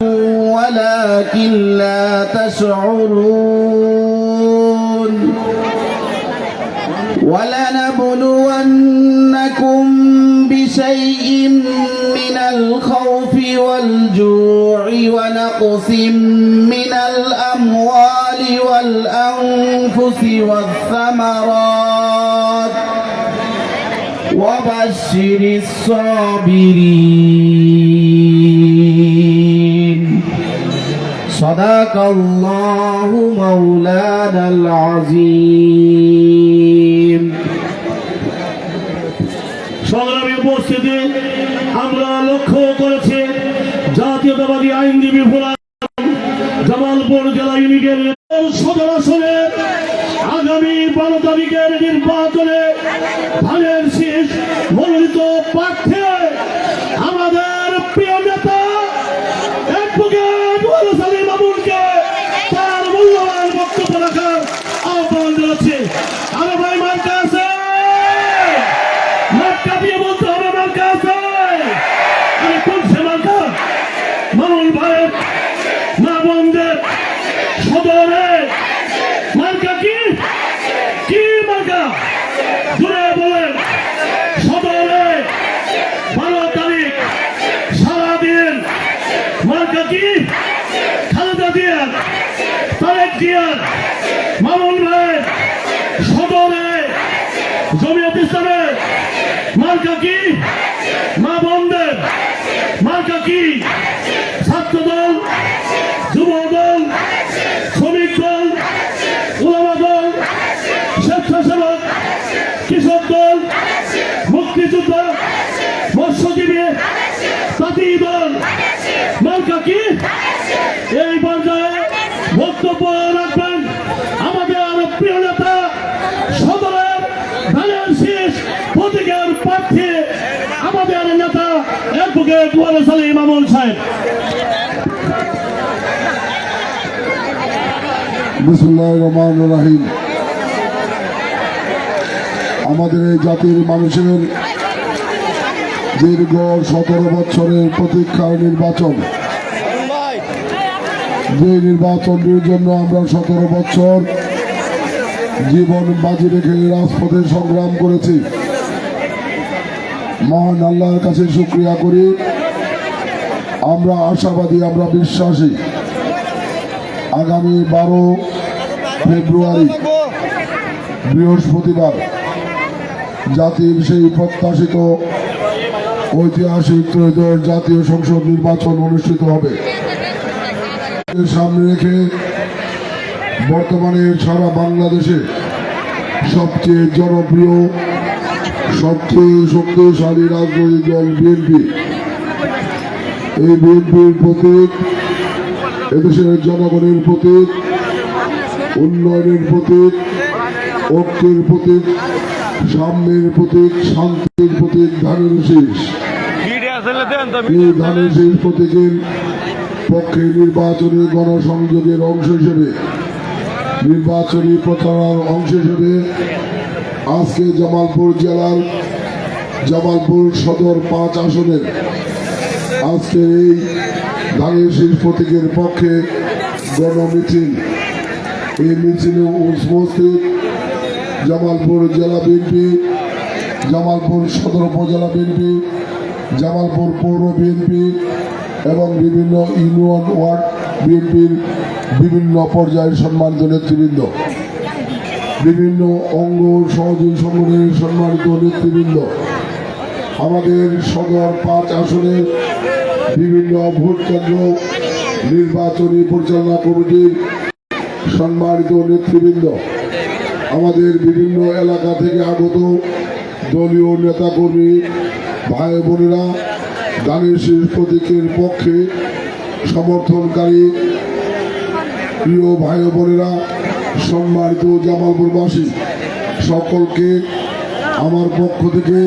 ولكن لا تشعرون ولنبلونكم بشيء من الخوف والجوع ونقص من الأموال والأنفس والثمرات وبشر الصابرين صدق الله مولانا العظيم সংগ্রামী উপস্থিতি, আমরা লক্ষ্য করেছি জাতীয়তাবাদী আইনজীবী ফোরাম জামালপুর জেলা ইউনিটের সদর আসনে আগামী 12 তারিখের নির্বাচনে ধানের শীষ মনোনীত প্রার্থী আমাদের প্রিয় নেতা অ্যাডভোকেট ওয়ারেস আলী মামুনকে তার মূল্যবান বক্তব্য রাখার আহ্বান জানাচ্ছি। আরে ভাই মার্কা আছে, মার্কা দিয়ে বলতে হবে, মার্কা আছে। আরে কোন সে মার্কা? মামুন ভাইয়ের মা বোনদের সদরে মার্কা কি? কি মার্কা? জুড়ে বলেন। সদরে 12 তারিখ সারাদিন মার্কা কি? খালেদা জিয়ার, তারেক জিয়ার, মামুন ভাইয়ের সদরে জমিয়ত ইসলামের মার্কা কি? মা বোনদের মার্কা কি? ছাত্র দল, যুব দল, শ্রমিক দল, উলামা দল, স্বেচ্ছাসেবক, কৃষক দল, মুক্তিযোদ্ধা, মৎস্যজীবী, তাঁতি দল মার্কা কি? এই পর্যায়ে বক্তব্য রাখবেন আমাদের প্রিয় নেতা সদরের ধানের শীষ প্রতীকের প্রার্থী আমাদের নেতা অ্যাডভোকেট ওয়ারেস আলী মামুন সাহেব। বিসমিল্লাহির রহমানির রহিম। আমাদের এই জাতির মানুষের দীর্ঘ 17 বছরের প্রতীক্ষার নির্বাচন, যে নির্বাচনটির জন্য আমরা 17 বছর জীবন বাজি রেখে রাজপথে সংগ্রাম করেছি। মহান আল্লাহর কাছে শুকরিয়া করি। আমরা আশাবাদী, আমরা বিশ্বাসী আগামী 12 ফেব্রুয়ারি বৃহস্পতিবার জাতির সেই প্রত্যাশিত ঐতিহাসিক ত্রয়োদশ জাতীয় সংসদ নির্বাচন অনুষ্ঠিত হবে। সামনে রেখে বর্তমানে সারা বাংলাদেশে সবচেয়ে জনপ্রিয়, সবচেয়ে শক্তিশালী রাজনৈতিক দল বিএনপি, এই বিএনপির প্রতীক এদেশের জনগণের প্রতীক, উন্নয়নের প্রতীক, ঐক্যের প্রতীক, সাম্যের প্রতীক, শান্তির প্রতীক ধানের শীষ। এই ধানের শীষ প্রতীকের পক্ষে নির্বাচনী গণসংযোগের অংশ হিসেবে, নির্বাচনী প্রচারণার অংশ হিসেবে আজকে জামালপুর জেলার জামালপুর সদর 5 আসনের আজকে এই ধানের শীষ প্রতীকের পক্ষে গণমিছিল। এই মিছিলে উপস্থিত জামালপুর জেলা বিএনপি, জামালপুর সদর উপজেলা বিএনপি, জামালপুর পৌর বিএনপি এবং বিভিন্ন ইউনিয়ন ওয়ার্ড বিএনপির বিভিন্ন পর্যায়ের সম্মানিত নেতৃবৃন্দ, বিভিন্ন অঙ্গ সহযোগী সংগঠনের সম্মানিত নেতৃবৃন্দ, আমাদের সদর 5 আসনের বিভিন্ন ভোট কেন্দ্র নির্বাচনী পরিচালনা কমিটির সম্মানিত নেতৃবৃন্দ, আমাদের বিভিন্ন এলাকা থেকে আগত দলীয় নেতাকর্মী ভাই বোনেরা, ধানের শীষ প্রতীকের পক্ষে সমর্থনকারী প্রিয় ভাই বোনেরা, সম্মানিত জামালপুরবাসী, সকলকে আমার পক্ষ থেকে,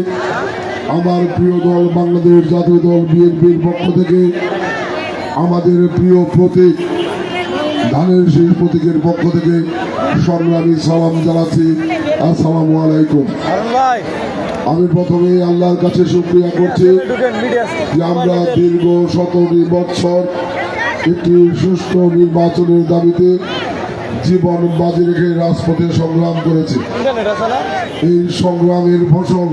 আমার প্রিয় দল বাংলাদেশ জাতীয় দল বিএনপির পক্ষ থেকে, আমাদের প্রিয় প্রতীক ধানের শীষ প্রতীকের পক্ষ থেকে সংগ্রামী সালাম জানাচ্ছি। আসসালামু আলাইকুম। আমি প্রথমে আল্লাহর কাছে শুকরিয়া করছি যে আমরা দীর্ঘ 17 বছর একটি সুষ্ঠু নির্বাচনের দাবিতে জীবন বাজি রেখে রাজপথে সংগ্রাম করেছে। এই সংগ্রামের ফসল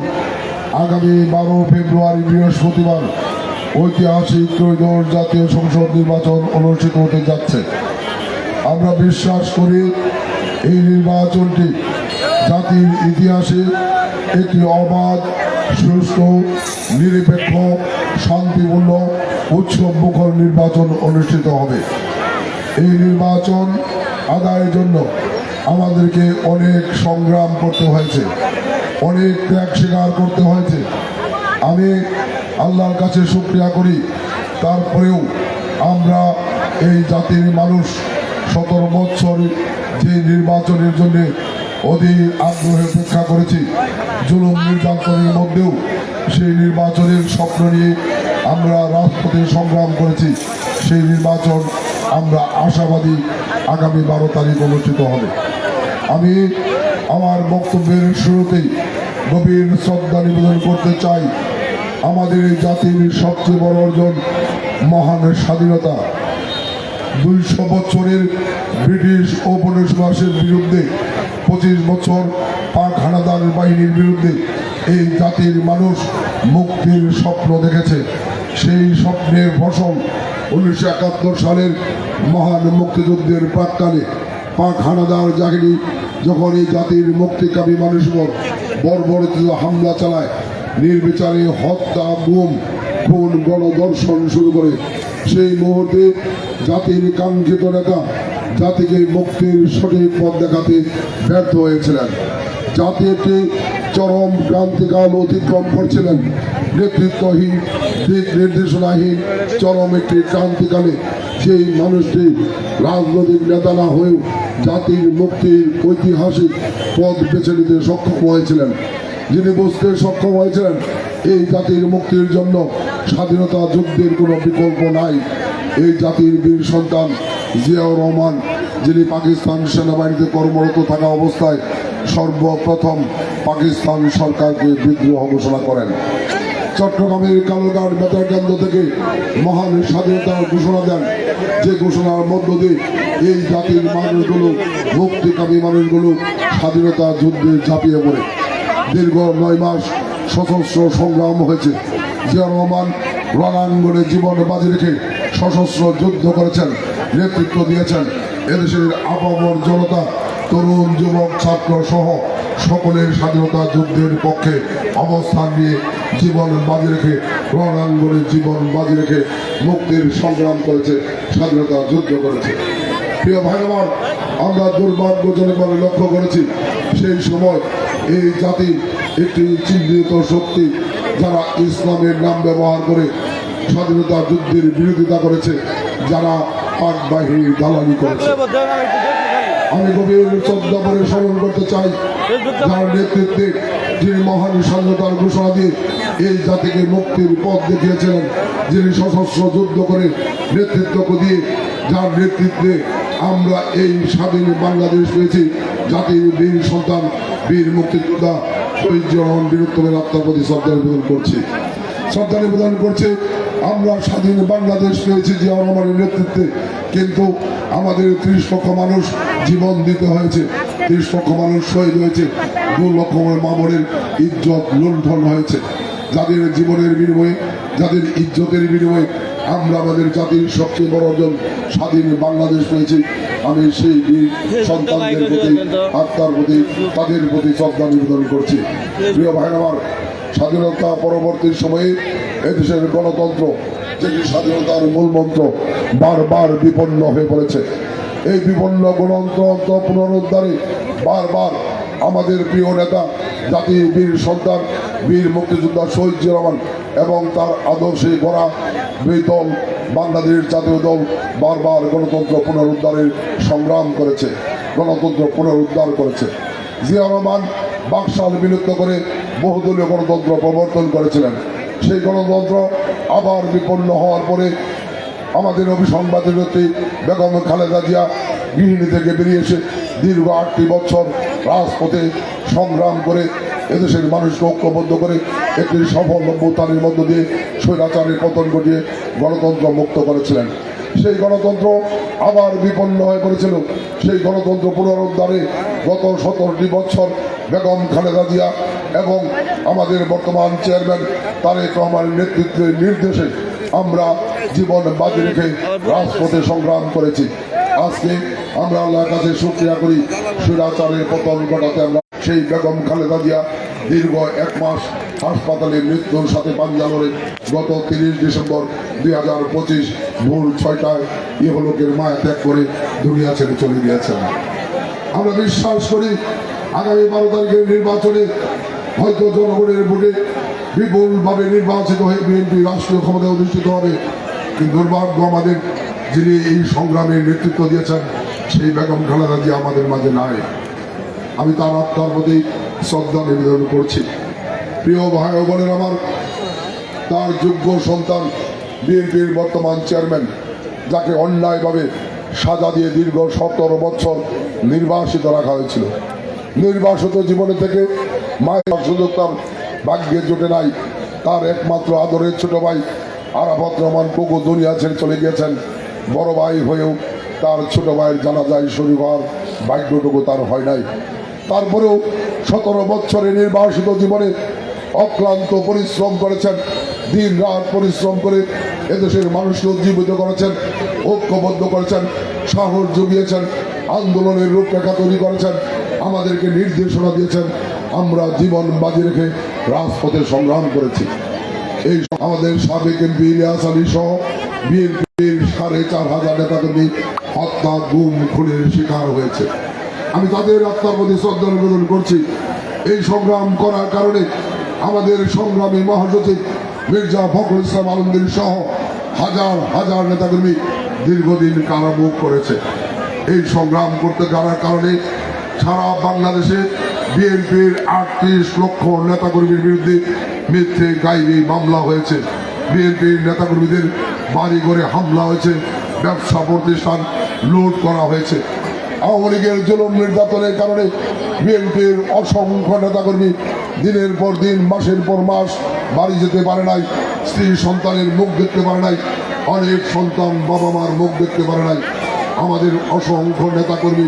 আগামী 12 ফেব্রুয়ারি বৃহস্পতিবার ঐতিহাসিক ত্রয়োদশ জাতীয় সংসদ নির্বাচন অনুষ্ঠিত হতে যাচ্ছে। আমরা বিশ্বাস করি এই নির্বাচনটি জাতির ইতিহাসে একটি অবাধ, সুষ্ঠু, নিরপেক্ষ, শান্তিপূর্ণ, উৎসবমুখর নির্বাচন অনুষ্ঠিত হবে। এই নির্বাচন আদায়ের জন্য আমাদেরকে অনেক সংগ্রাম করতে হয়েছে, অনেক ত্যাগ স্বীকার করতে হয়েছে। আমি আল্লাহর কাছে শুকরিয়া করি, তারপরেও আমরা এই জাতির মানুষ 17 বছর যে নির্বাচনের জন্য অধীর আগ্রহে অপেক্ষা করেছি, জুলুম নির্যাতনের মধ্যেও সেই নির্বাচনের স্বপ্ন নিয়ে আমরা রাজপথে সংগ্রাম করেছি। সেই নির্বাচন আমরা আশাবাদী আগামী 12 তারিখ অনুষ্ঠিত হবে। আমি আমার বক্তব্যের শুরুতেই গভীর শ্রদ্ধা নিবেদন করতে চাই আমাদের এই জাতির সবচেয়ে বড় অর্জন মহান স্বাধীনতা। 200 বছরের ব্রিটিশ ঔপনিবেশের বিরুদ্ধে, 25 বছর পাক হানাদার বাহিনীর বিরুদ্ধে এই জাতির মানুষ মুক্তির স্বপ্ন দেখেছে। সেই স্বপ্নের ফসল 1971 সালের মহান মুক্তিযুদ্ধের প্রাক্কালে পাক হানাদার বাহিনী যখন এই জাতির মুক্তিকামী মানুষের বর্বরিত হামলা চালায়, নির্বিচারে হত্যা, গুম, খুন, গণধর্ষণ শুরু করে, সেই মুহূর্তে জাতির কাঙ্ক্ষিত নেতা জাতিকে মুক্তির সঠিক পথ দেখাতে ব্যর্থ হয়েছিলেন। জাতি একটি চরম ক্রান্তিকাল অতিক্রম করছিলেন। নেতৃত্বহীন, দিক নির্দেশনাহীন চরম একটি ক্রান্তিকালে সেই মানুষটি রাজনৈতিক নেতা না হয়েও জাতির মুক্তির ঐতিহাসিক পথ বেছে নিতে সক্ষম হয়েছিলেন। যিনি বুঝতে সক্ষম হয়েছিলেন এই জাতির মুক্তির জন্য স্বাধীনতা যুদ্ধের কোনো বিকল্প নাই। এই জাতির বীর সন্তান জিয়াউর রহমান, যিনি পাকিস্তান সেনাবাহিনীতে কর্মরত থাকা অবস্থায় সর্বপ্রথম পাকিস্তান সরকারকে বিদ্রোহ ঘোষণা করেন। চট্টগ্রামের কালুরঘাট বেতার কেন্দ্র থেকে মহান স্বাধীনতার ঘোষণা দেন, যে ঘোষণার মধ্য দিয়ে এই জাতির মানুষগুলো, মুক্তিকামী মানুষগুলো স্বাধীনতা যুদ্ধে ঝাঁপিয়ে পড়ে। দীর্ঘ 9 মাস সশস্ত্র সংগ্রাম হয়েছে। জিয়াউর রহমান রণাঙ্গনে জীবন বাজি রেখে সশস্ত্র যুদ্ধ করেছেন, নেতৃত্ব দিয়েছেন। এদেশের আপামর জনতা, তরুণ, যুবক, ছাত্র সহ সকলের স্বাধীনতা যুদ্ধের পক্ষে অবস্থান নিয়ে জীবন বাজি রেখে, রণাঙ্গনে জীবন বাজি রেখে মুক্তির সংগ্রাম করেছে, স্বাধীনতা যুদ্ধ করেছে। প্রিয় ভাই আমার, আমরা দুর্ভাগ্যজনকভাবে লক্ষ্য করেছি সেই সময় এই জাতি একটি চিহ্নিত শক্তি, যারা ইসলামের নাম ব্যবহার করে স্বাধীনতা যুদ্ধের বিরোধিতা করেছে, যারা পাক বাহিনীর দালালি করেছে। আমি গভীর শ্রদ্ধা করে স্মরণ করতে চাই যার নেতৃত্বে, যিনি মহান স্বাধীনতার ঘোষণা দিয়ে এই জাতিকে মুক্তির পথ দেখিয়েছিলেন, যিনি সশস্ত্র যুদ্ধ করে নেতৃত্ব দিয়ে, যার নেতৃত্বে আমরা এই স্বাধীন বাংলাদেশ পেয়েছি। জাতির বীর সন্তান, বীর মুক্তিযোদ্ধা শহীদ জিয়াউর রহমান বীরত্তমের আত্মার প্রতি শ্রদ্ধা নিবেদন করছি। শ্রদ্ধা নিবেদন করছে। আমরা স্বাধীন বাংলাদেশ পেয়েছি জিয়াউর রহমানের নেতৃত্বে, কিন্তু আমাদের 30 লক্ষ মানুষ জীবন দিতে হয়েছে, 30 লক্ষ মানুষ শহীদ হয়েছে, 2 লক্ষ মামনের ইজ্জত লুণ্ঠন হয়েছে। যাদের জীবনের বিনিময়ে, যাদের ইজ্জতের বিনিময়ে আমরা আমাদের জাতির সবচেয়ে বড় অর্জন স্বাধীন বাংলাদেশ পেয়েছি। আমি সেই বীর সন্তানদের প্রতি, আত্মার প্রতি, তাদের প্রতি শ্রদ্ধা নিবেদন করছি। প্রিয় ভাই আমার, স্বাধীনতা পরবর্তী সময়ে এদেশের গণতন্ত্র, যেটি স্বাধীনতার মূল মন্ত্র, বারবার বিপন্ন হয়ে পড়েছে। এই বিপন্ন গণতন্ত্র পুনরুদ্ধারে বারবার আমাদের প্রিয় নেতা, জাতির বীর সন্তান, বীর মুক্তিযোদ্ধা শহীদ জিয়াউর রহমান এবং তার আদর্শে গড়া দল বাংলাদেশ জাতীয় দল বারবার গণতন্ত্র পুনরুদ্ধারের সংগ্রাম করেছে, গণতন্ত্র পুনরুদ্ধার করেছে। জিয়াউর রহমান বাকশাল বিলুপ্ত করে বহুদলীয় গণতন্ত্র প্রবর্তন করেছিলেন। সেই গণতন্ত্র আবার বিপন্ন হওয়ার পরে আমাদের অভিসংবাদের বেগম খালেদা জিয়া গৃহিণী থেকে বেরিয়ে এসে দীর্ঘ 8টি বছর রাজপথে সংগ্রাম করে এদেশের মানুষকে ঐক্যবদ্ধ করে একটি সফল অভ্যুত্থানের মধ্য দিয়ে স্বৈরাচারের পতন ঘটিয়ে গণতন্ত্র মুক্ত করেছিলেন। সেই গণতন্ত্র আবার বিপন্ন হয়ে পড়েছিল। সেই গণতন্ত্র পুনরুদ্ধারে গত 17টি বছর বেগম খালেদা জিয়া এবং আমাদের বর্তমান চেয়ারম্যান তারেক রহমানের নেতৃত্বের নির্দেশে আমরা জীবন বাজি রেখে রাজপথে সংগ্রাম করেছি। আজকে আমরা আল্লাহর কাছে শুকরিয়া করি, স্বৈরাচারের পতন ঘটাতে আমরা সেই বেগম খালেদা জিয়া দীর্ঘ 1 মাস হাসপাতালে মৃত্যুর সাথে পাঞ্জা লড়ে গত 30 ডিসেম্বর 2025 ভোর 6টায় ইহলোকের মায়া ত্যাগ করে দুনিয়া ছেড়ে চলে গিয়েছেন। আমরা বিশ্বাস করি আগামী 12 তারিখের নির্বাচনে হয়তো জনগণের ভোটে বিপুলভাবে নির্বাচিত হয়ে বিএনপি রাষ্ট্রীয় ক্ষমতায় অধিষ্ঠিত হবে, কিন্তু দুর্ভাগ্য আমাদের যিনি এই সংগ্রামের নেতৃত্ব দিয়েছেন সেই বেগম খালেদা জিয়া আমাদের মাঝে নাই। আমি তার আত্মার প্রতি শ্রদ্ধা নিবেদন করছি। প্রিয় ভাই ও বোনের আমার, তার যোগ্য সন্তান বিএনপির বর্তমান চেয়ারম্যান, যাকে অন্যায়ভাবে সাজা দিয়ে দীর্ঘ 17 বছর নির্বাসিত রাখা হয়েছিল, নির্বাসিত জীবনে থেকে মায়ের সুযোগ তার ভাগ্যে জোটে নাই। তার একমাত্র আদরের ছোট ভাই আরাফাত রহমান কোকো দুনিয়া ছেড়ে চলে গিয়েছেন। বড় ভাই হয়েও তার ছোট ভাইয়ের জানাজায় শরীর হওয়ার ভাগ্যটুকু তার হয় নাই। তারপরেও 17 বছরের নির্বাসিত জীবনে অক্লান্ত পরিশ্রম করেছেন, দিন রাত পরিশ্রম করে এদেশের মানুষকে উজ্জীবিত করেছেন, ঐক্যবদ্ধ করেছেন, সাহস জুগিয়েছেন, আন্দোলনের রূপরেখা তৈরি করেছেন, আমাদেরকে নির্দেশনা দিয়েছেন। আমরা জীবন বাজি রেখে রাজপথে সংগ্রাম করেছি। এই আমাদের সাবেক এমপি ইলিয়াস আলী সহ বিএনপির 4,500 নেতাকর্মী হত্যা, গুম, খুনের শিকার হয়েছে। আমি তাদের আত্মার প্রতি শ্রদ্ধা নিবেদন করছি। এই সংগ্রাম করার কারণে আমাদের সংগ্রামী মহাসচিব মির্জা ফখরুল ইসলাম আলমগীর সহ হাজার হাজার নেতাকর্মী দীর্ঘদিন কারাভোগ করেছে। এই সংগ্রাম করতে যাওয়ার কারণে সারা বাংলাদেশে বিএনপির 38 লক্ষ নেতাকর্মীর বিরুদ্ধে মিথ্যে গাইবি মামলা হয়েছে। বিএনপির নেতাকর্মীদের বাড়ি ঘরে হামলা হয়েছে, ব্যবসা প্রতিষ্ঠান লুট করা হয়েছে। আওয়ামী লীগের জুলুম নির্যাতনের কারণে বিএনপির অসংখ্য নেতাকর্মী দিনের পর দিন, মাসের পর মাস বাড়ি যেতে পারে নাই, স্ত্রী সন্তানের মুখ দেখতে পারে নাই, অনেক সন্তান বাবা মার মুখ দেখতে পারে নাই। আমাদের অসংখ্য নেতাকর্মী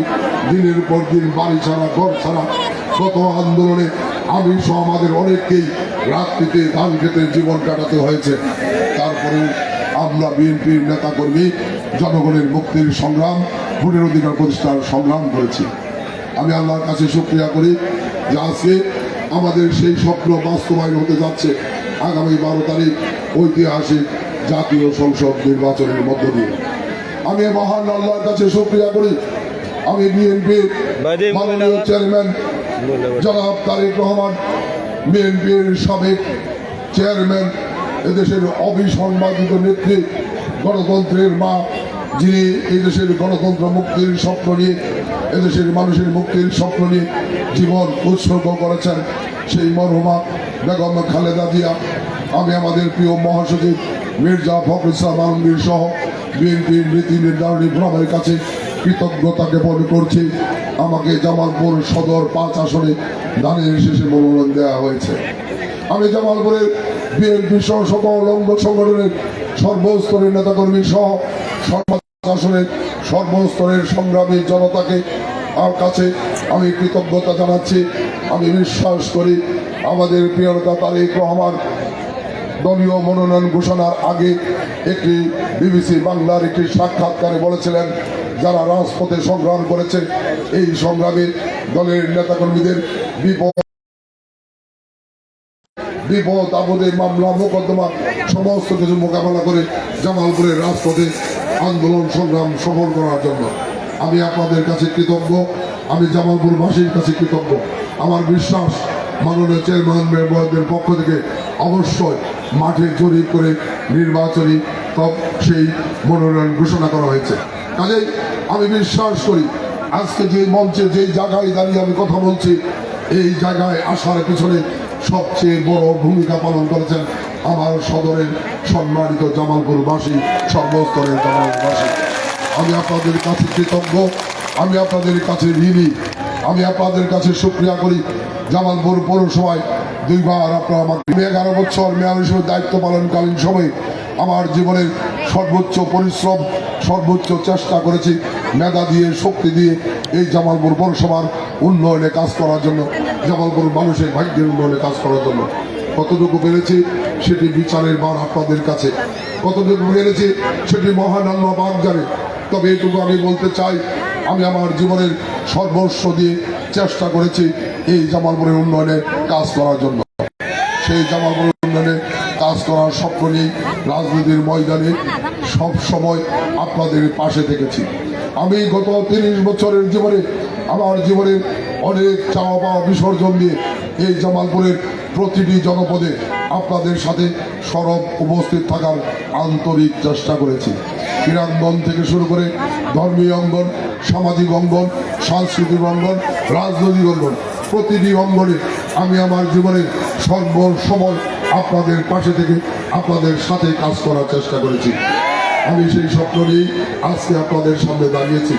দিনের পর দিন বাড়ি ছাড়া, ঘর ছাড়া। গত আন্দোলনে আমি সহ আমাদের অনেককেই রাত্রিতে ধান খেতে জীবন কাটাতে হয়েছে। তারপরেও আমরা বিএনপির নেতাকর্মী জনগণের মুক্তির সংগ্রাম, ভোটের অধিকার প্রতিষ্ঠার সংগ্রাম করেছি। আমি আল্লাহর কাছে শুকরিয়া করি যে আজকে আমাদের সেই স্বপ্ন বাস্তবায়ন হতে যাচ্ছে আগামী 12 তারিখ ঐতিহাসিক জাতীয় সংসদ নির্বাচনের মধ্য দিয়ে। আমি মহান আল্লাহর কাছে শুকরিয়া করি, আমি বিএনপির মাননীয় চেয়ারম্যান জনাব তারেক রহমান, বিএনপির সাবেক চেয়ারম্যান, এদেশের অবিসংবাদিত নেত্রী, গণতন্ত্রের মা, যিনি এই দেশের গণতন্ত্র মুক্তির স্বপ্ন নিয়ে, এদেশের মানুষের মুক্তির স্বপ্ন নিয়ে জীবন উৎসর্গ করেছেন, সেই মরহুমা বেগম খালেদা জিয়া। আমি আমাদের প্রিয় মহাসচিব মির্জা ফখরুল ইসলাম আলমগীর সহ বিএনপির নীতি নির্ধারণী ফোরামের কাছে কৃতজ্ঞতা জ্ঞাপন করছি। আমাকে জামালপুর সদর 5 আসনে দানের শেষে মনোনয়ন দেওয়া হয়েছে। আমি জামালপুরের বিএনপি সহ সকল অঙ্গ সংগঠনের সর্বস্তরের নেতাকর্মী সহ আসনের সর্বস্তরের সংগ্রামী জনতাকে আর কাছে আমি কৃতজ্ঞতা জানাচ্ছি। আমি বিশ্বাস করি আমাদের প্রিয় নেতা তারেক রহমান দলীয় মনোনয়ন ঘোষণার আগে একটি বিবিসি বাংলার একটি সাক্ষাৎকারে বলেছিলেন, যারা রাজপথে সংগ্রাম করেছে এই সংগ্রামে দলের নেতাকর্মীদের বিপদ আপদে, মামলা মোকদ্দমা সমস্ত কিছু মোকাবেলা করে জামালপুরের রাজপথে আন্দোলন সংগ্রাম সফল করার জন্য আমি আপনাদের কাছে কৃতজ্ঞ। আমি জামালপুরবাসীর কাছে কৃতজ্ঞ। আমার বিশ্বাস মাননীয় চেয়ারম্যান মেয়রদের পক্ষ থেকে অবশ্যই মাঠে জরিপ করে নির্বাচনী সেই মনোনয়ন ঘোষণা করা হয়েছে। কাজেই আমি বিশ্বাস করি আজকে যে মঞ্চে, যে জায়গায় দাঁড়িয়ে আমি কথা বলছি, এই জায়গায় আসার পিছনে সবচেয়ে বড় ভূমিকা পালন করেছেন আমার সদরের সম্মানিত জামালপুরবাসী, সর্বস্তরের জামালপুরবাসী। আমি আপনাদের কাছে কৃতজ্ঞ, আমি আপনাদের কাছে ঋণী, আমি আপনাদের কাছে শুকরিয়া করি। জামালপুর পৌরসভায় 2 বার আপনারা আমাকে 11 বছর মেয়র হিসেবে দায়িত্ব পালনকালীন সময়ে আমার জীবনের সর্বোচ্চ পরিশ্রম, সর্বোচ্চ চেষ্টা করেছি মেধা দিয়ে, শক্তি দিয়ে এই জামালপুর পৌরসভার উন্নয়নে কাজ করার জন্য, জামালপুর মানুষের ভাগ্যের উন্নয়নে কাজ করার জন্য। কতটুকু পেরেছি সেটি বিচারের বার আপনাদের কাছে, কতটুকু পেরেছি সেটি মহান আল্লাহ পাক জানে। তবে এটুকু আমি বলতে চাই, আমি আমার জীবনের সর্বস্ব দিয়ে চেষ্টা করেছি এই জামালপুরের উন্নয়নে কাজ করার জন্য। সেই জামালপুরের উন্নয়নে কাজ করার স্বপ্ন নিয়ে রাজনীতির ময়দানে সব সময় আপনাদের পাশে থেকেছি। আমি গত 30 বছরের জীবনে আমার জীবনের অনেক চাওয়া পাওয়া বিসর্জন দিয়ে এই জামালপুরের প্রতিটি জনপদে আপনাদের সাথে সরব উপস্থিত থাকার আন্তরিক চেষ্টা করেছি। ক্রীড়াঙ্গন থেকে শুরু করে ধর্মীয় অঙ্গন, সামাজিক অঙ্গন, সাংস্কৃতিক অঙ্গন, রাজনৈতিক অঙ্গন, প্রতিটি অঙ্গনে আমি আমার জীবনের সর্বসময় আপনাদের পাশে থেকে আপনাদের সাথে কাজ করার চেষ্টা করেছি। আমি সেই স্বপ্ন নিয়েই আজকে আপনাদের সামনে দাঁড়িয়েছি।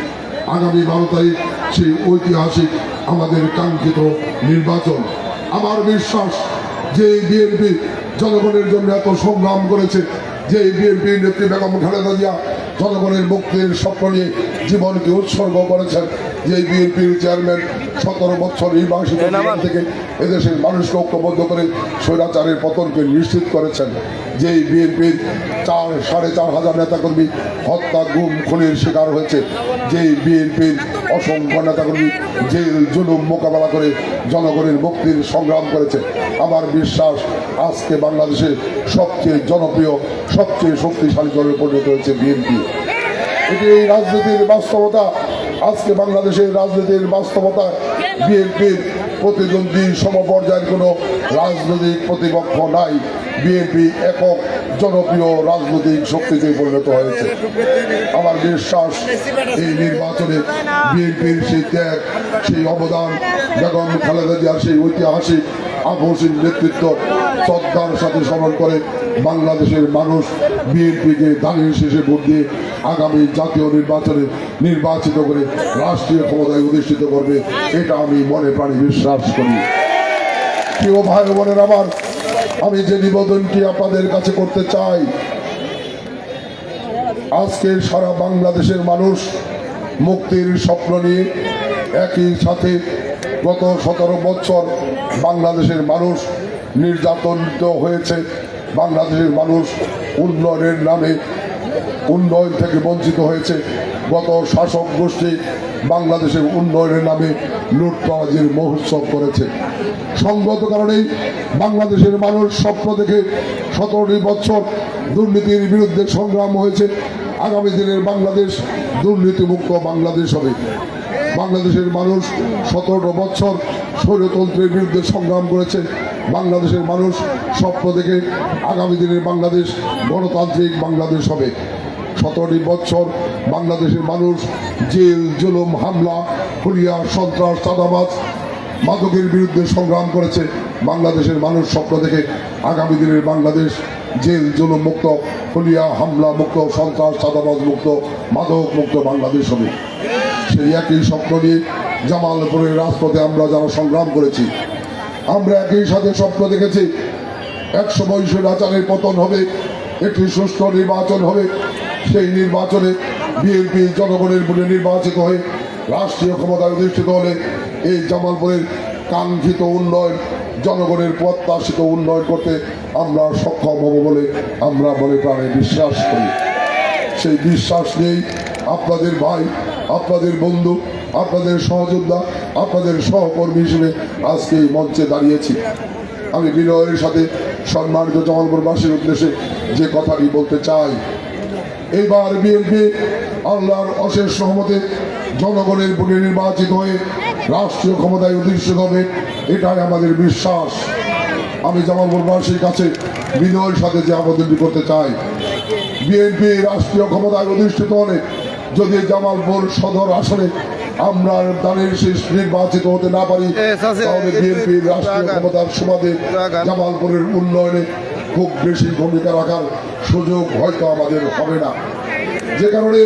আগামী 12 তারিখ সেই ঐতিহাসিক আমাদের কাঙ্ক্ষিত নির্বাচন। আমার বিশ্বাস যে বিএনপি জনগণের জন্য এত সংগ্রাম করেছে, যে বিএনপি নেত্রী বেগম খালেদা জিয়া জনগণের মুক্তির স্বপ্ন নিয়ে জীবনকে উৎসর্গ করেছেন, যে বিএনপির চেয়ারম্যান 17 বছর নির্বাসিত থেকে এদেশের মানুষকে ঐক্যবদ্ধ করে স্বৈরাচারের পতনকে নিশ্চিত করেছেন, যে বিএনপির 4,500 নেতাকর্মী হত্যা, গুম, খুনের শিকার হয়েছে, যে বিএনপির অসংখ্য নেতাকর্মী জেল জুলুম মোকাবেলা করে জনগণের মুক্তির সংগ্রাম করেছে। আমার বিশ্বাস আজকে বাংলাদেশের সবচেয়ে জনপ্রিয়, সবচেয়ে শক্তিশালী দলে পরিণত হয়েছে বিএনপি। এটি এই রাজনীতির বাস্তবতা। আজকে বাংলাদেশের রাজনীতির বাস্তবতা, বিএনপির প্রতিদ্বন্দ্বী সমপর্যায়ের কোনো রাজনৈতিক প্রতিপক্ষ নাই। বিএনপি একক জনপ্রিয় রাজনৈতিক শক্তিতে পরিণত হয়েছে। আমার বিশ্বাস এই নির্বাচনে বিএনপির সেই ত্যাগ, সেই অবদান, বেগম খালেদা জিয়ার সেই ঐতিহাসিক আপসীন নেতৃত্ব শ্রদ্ধার সাথে স্মরণ করে বাংলাদেশের মানুষ বিএনপিকে ধানের শেষে ভোট দিয়ে আগামী জাতীয় নির্বাচনে নির্বাচিত করে রাষ্ট্রীয় ক্ষমতায় অধিষ্ঠিত করবে, এটা আমি মনে প্রাণে বিশ্বাস করি। প্রিয় ভাই বোনের আমার, আমি যে নিবেদনটি আপনাদের কাছে করতে চাই, আজকে সারা বাংলাদেশের মানুষ মুক্তির স্বপ্ন নিয়ে একই সাথে গত 17 বছর বাংলাদেশের মানুষ নির্যাতনিত হয়েছে। বাংলাদেশের মানুষ উন্নয়নের নামে উন্নয়ন থেকে বঞ্চিত হয়েছে। গত শাসক গোষ্ঠী বাংলাদেশের উন্নয়নের নামে লুটতরাজের মহোৎসব করেছে। সঙ্গত কারণেই বাংলাদেশের মানুষ স্বপ্ন দেখে 17 বছর দুর্নীতির বিরুদ্ধে সংগ্রাম হয়েছে। আগামী দিনের বাংলাদেশ দুর্নীতিমুক্ত বাংলাদেশ হবে। বাংলাদেশের মানুষ 17 বছর স্বৈরতন্ত্রের বিরুদ্ধে সংগ্রাম করেছে। বাংলাদেশের মানুষ স্বপ্ন দেখে আগামী দিনের বাংলাদেশ গণতান্ত্রিক বাংলাদেশ হবে। 17 বছর বাংলাদেশের মানুষ জেল জুলুম, হামলা, হুলিয়া, সন্ত্রাস, চাঁদাবাজ, মাদকের বিরুদ্ধে সংগ্রাম করেছে। বাংলাদেশের মানুষ স্বপ্ন দেখে আগামী দিনের বাংলাদেশ জেল জুলুম মুক্ত, হুলিয়া, হামলা মুক্ত, সন্ত্রাস, চাঁদাবাজ মুক্ত, মাদক মুক্ত বাংলাদেশ হবে। সেই একই স্বপ্ন নিয়ে জামালপুরের রাজপথে আমরা যারা সংগ্রাম করেছি, আমরা একই সাথে স্বপ্ন দেখেছি 100 স্বৈরাচারের পতন হবে, একটি সুষ্ঠু নির্বাচন হবে। সেই নির্বাচনে বিএনপি জনগণের ভোটে নির্বাচিত হয়ে রাষ্ট্রীয় ক্ষমতায় অধিষ্ঠিত হলে এই জামালপুরের কাঙ্ক্ষিত উন্নয়ন, জনগণের প্রত্যাশিত উন্নয়ন করতে আমরা সক্ষম হব বলে আমরা মনে প্রাণে বিশ্বাস করি। সেই বিশ্বাস নিয়েই আপনাদের ভাই, আপনাদের বন্ধু, আপনাদের সহযোদ্ধা, আপনাদের সহকর্মী হিসেবে আজকে এই মঞ্চে দাঁড়িয়েছি। আমি বিনয়ের সাথে সম্মানিত জামালপুরবাসীর উদ্দেশ্যে যে কথাটি বলতে চাই, এইবার বিএনপি আল্লাহর অশেষ রহমতে জনগণের ভোটে নির্বাচিত হয়ে রাষ্ট্রীয় ক্ষমতায় অধিষ্ঠিত হবে, এটাই আমাদের বিশ্বাস। আমি জামালপুরবাসীর কাছে বিনয়ের সাথে যে আবেদনটি করতে চাই, বিএনপি রাষ্ট্রীয় ক্ষমতায় অধিষ্ঠিত হলে যদি জামালপুর সদর আসনে আমরা দানের শেষ নির্বাচিত হতে না পারি, তাহলে বিএনপির রাষ্ট্রীয় ক্ষমতার সুবাদে জামালপুরের উন্নয়নে খুব বেশি ভূমিকা রাখার সুযোগ হয়তো আমাদের হবে না। যে কারণে